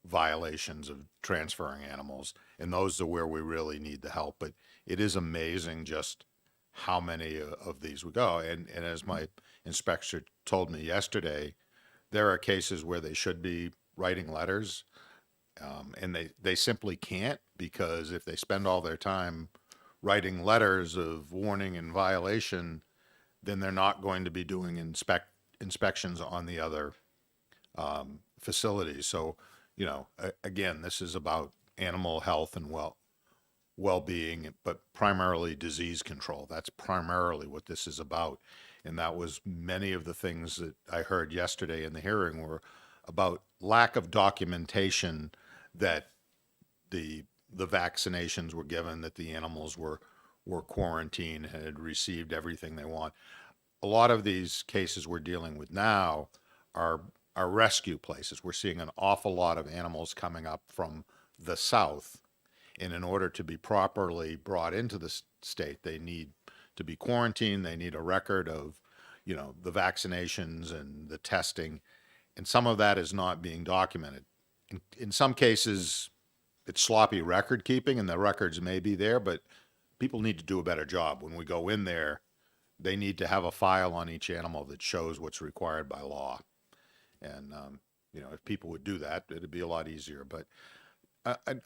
violations of transferring animals. And those are where we really need the help. But it is amazing just how many of these we go. And as my inspector told me yesterday, there are cases where they should be writing letters, and they simply can't, because if they spend all their time writing letters of warning and violation, then they're not going to be doing inspections on the other facilities. So, again, this is about animal health and well-being, but primarily disease control. That's primarily what this is about. And that was many of the things that I heard yesterday in the hearing were about lack of documentation that the vaccinations were given, that the animals were quarantined and had received everything they want. A lot of these cases we're dealing with now are rescue places. We're seeing an awful lot of animals coming up from the south, and in order to be properly brought into the state, they need to be quarantined. They need a record of, the vaccinations and the testing, and some of that is not being documented. In some cases, it's sloppy record keeping, and the records may be there, but people need to do a better job. When we go in there, they need to have a file on each animal that shows what's required by law. And, if people would do that, it'd be a lot easier. But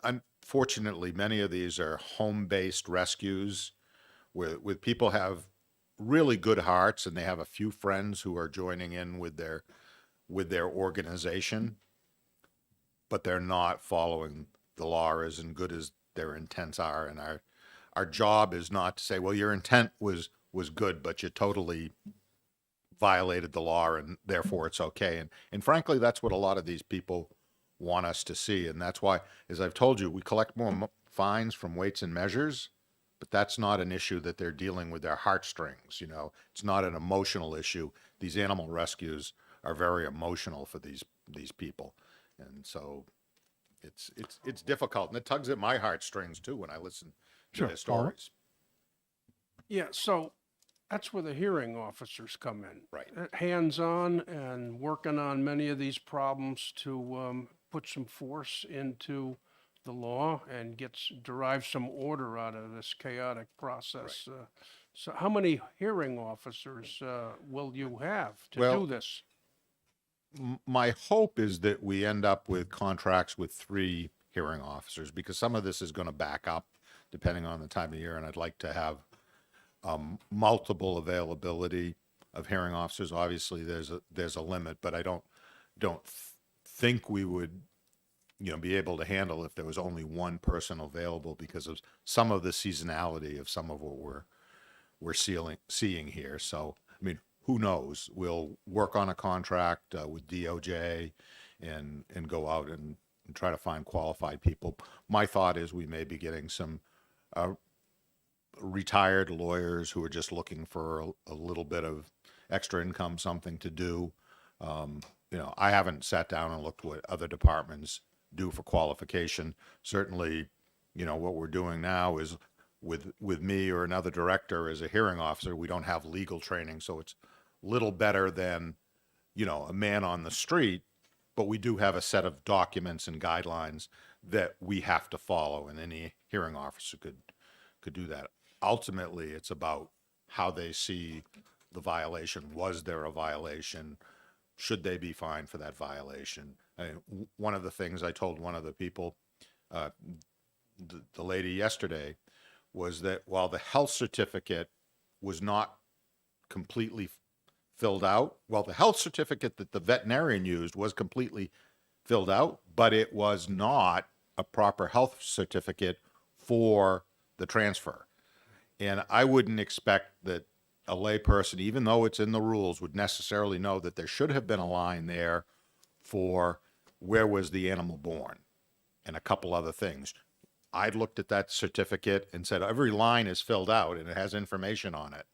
unfortunately, many of these are home-based rescues where people have really good hearts and they have a few friends who are joining in with their organization, but they're not following the law as good as their intents are. And our job is not to say, well, your intent was good, but you totally violated the law and therefore it's okay. And frankly, that's what a lot of these people want us to see. And that's why, as I've told you, we collect more fines from weights and measures, but that's not an issue that they're dealing with their heartstrings. It's not an emotional issue. These animal rescues are very emotional for these people. And so it's difficult, and it tugs at my heartstrings too when I listen to their stories. Yeah, so that's where the hearing officers come in. Right. Hands-on and working on many of these problems to put some force into the law and derive some order out of this chaotic process. Right. So how many hearing officers will you have to Well, do this? My hope is that we end up with contracts with 3 hearing officers, because some of this is going to back up depending on the time of year, and I'd like to have multiple availability of hearing officers. Obviously, there's a limit, but I don't think we would be able to handle if there was only one person available because of some of the seasonality of some of what we're seeing here. So, I mean, who knows? We'll work on a contract with DOJ and go out and try to find qualified people. My thought is we may be getting some retired lawyers who are just looking for a little bit of extra income, something to do. I haven't sat down and looked what other departments do for qualification. Certainly, what we're doing now is with me or another director as a hearing officer, we don't have legal training, so it's a little better than, a man on the street, but we do have a set of documents and guidelines that we have to follow, and any hearing officer could do that. Ultimately, it's about how they see the violation. Was there a violation? Should they be fined for that violation? I mean, one of the things I told one of the people, the lady yesterday, was that while the health certificate was not completely filled out, the health certificate that the veterinarian used was completely filled out, but it was not a proper health certificate for the transfer. And I wouldn't expect that a layperson, even though it's in the rules, would necessarily know that there should have been a line there for where was the animal born and a couple other things. I'd looked at that certificate and said every line is filled out and it has information on it.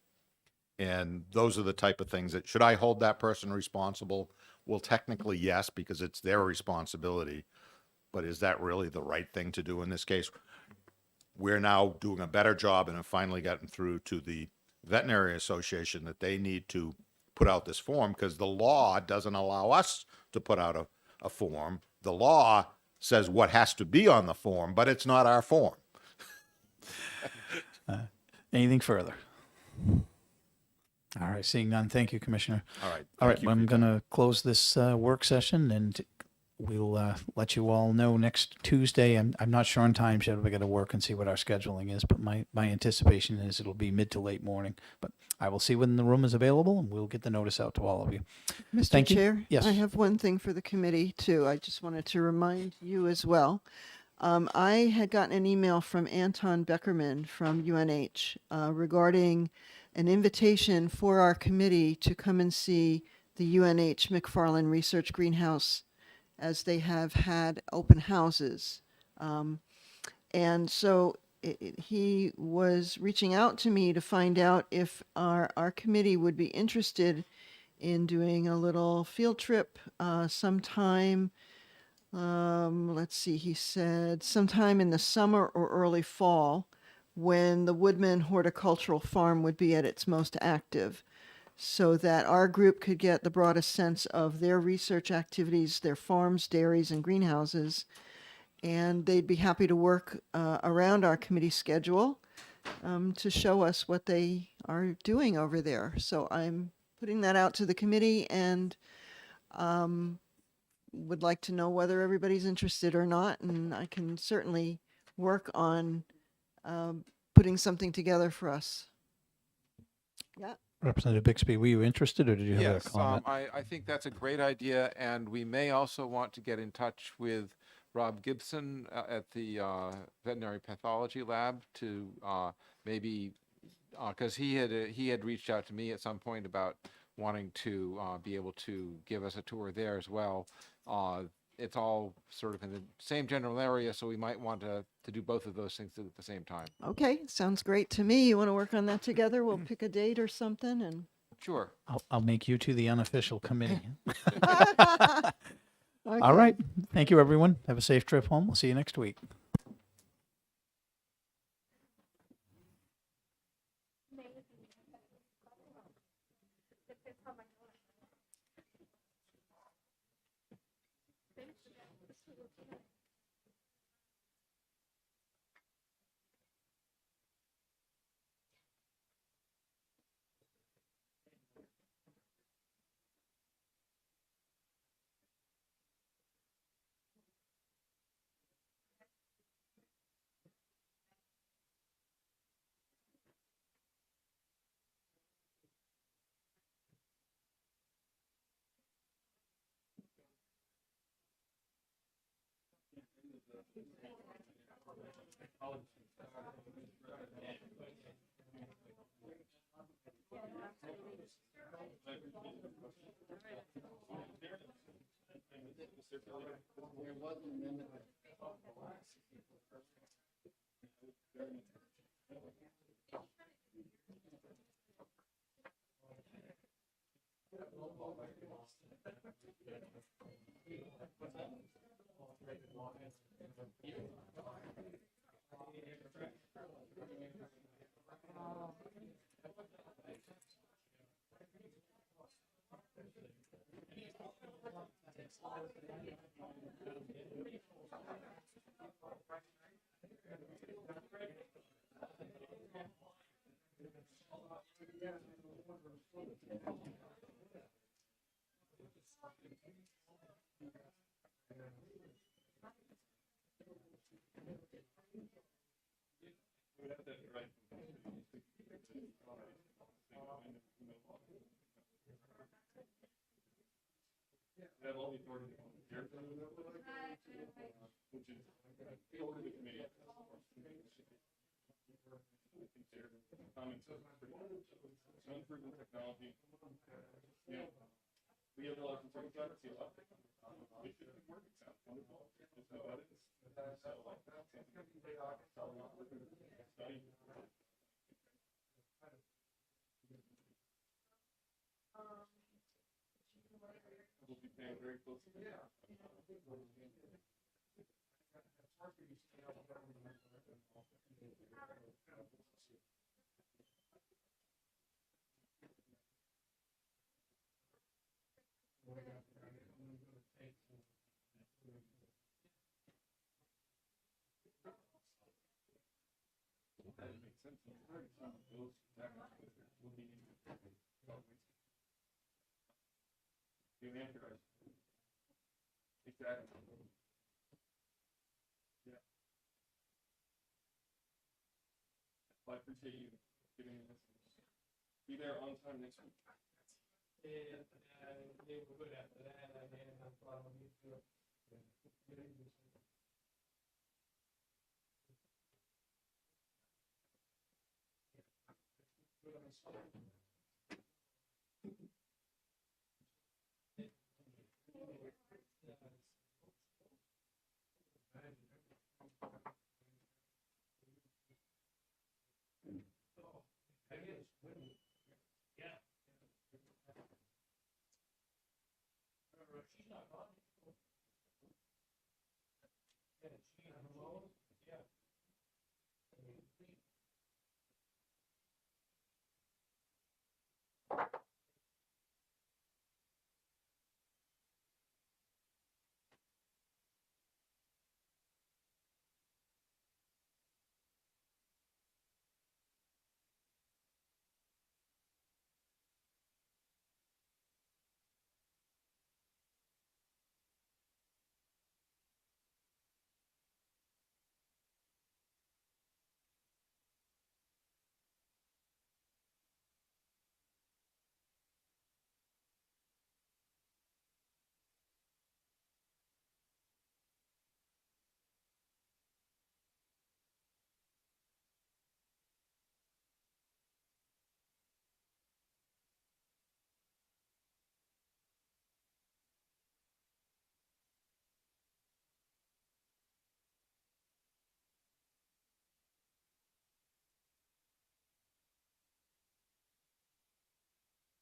And those are the type of things that, should I hold that person responsible? Well, technically, yes, because it's their responsibility. But is that really the right thing to do in this case? We're now doing a better job and have finally gotten through to the Veterinary Association that they need to put out this form, because the law doesn't allow us to put out a form. The law says what has to be on the form, but it's not our form. Anything further? All right, seeing none. Thank you, Commissioner. All right. All right, thank you for I'm your going time. to close this work session, and we'll let you all know next Tuesday. I'm not sure on times yet. We got to work and see what our scheduling is, but my anticipation is it'll be mid to late morning. But I will see when the room is available, and we'll get the notice out to all of you. Mr. Thank you. Chair? Yes. I have one thing for the committee, too. I just wanted to remind you as well. I had gotten an email from Anton Beckerman from UNH regarding an invitation for our committee to come and see the UNH McFarland Research Greenhouse, as they have had open houses. And so he was reaching out to me to find out if our committee would be interested in doing a little field trip sometime. Let's see, he said sometime in the summer or early fall, when the Woodman Horticultural Farm would be at its most active, so that our group could get the broadest sense of their research activities, their farms, dairies, and greenhouses. And they'd be happy to work around our committee schedule to show us what they are doing over there. So I'm putting that out to the committee, and would like to know whether everybody's interested or not. And I can certainly work on putting something together for us. Yeah. Representative Bixby, were you interested, or did you have Yes, a comment? I think that's a great idea, and we may also want to get in touch with Rob Gibson at the Veterinary Pathology Lab to maybe, because he had reached out to me at some point about wanting to be able to give us a tour there as well. It's all sort of in the same general area, so we might want to do both of those things at the same time. Okay, sounds great to me. You want to work on that together? We'll pick a date or something, and Sure. I'll make you two the unofficial committee. Okay. All right. Thank you, everyone. Have a safe trip home. We'll see you next week. I appreciate you giving me this. Be there on time next week.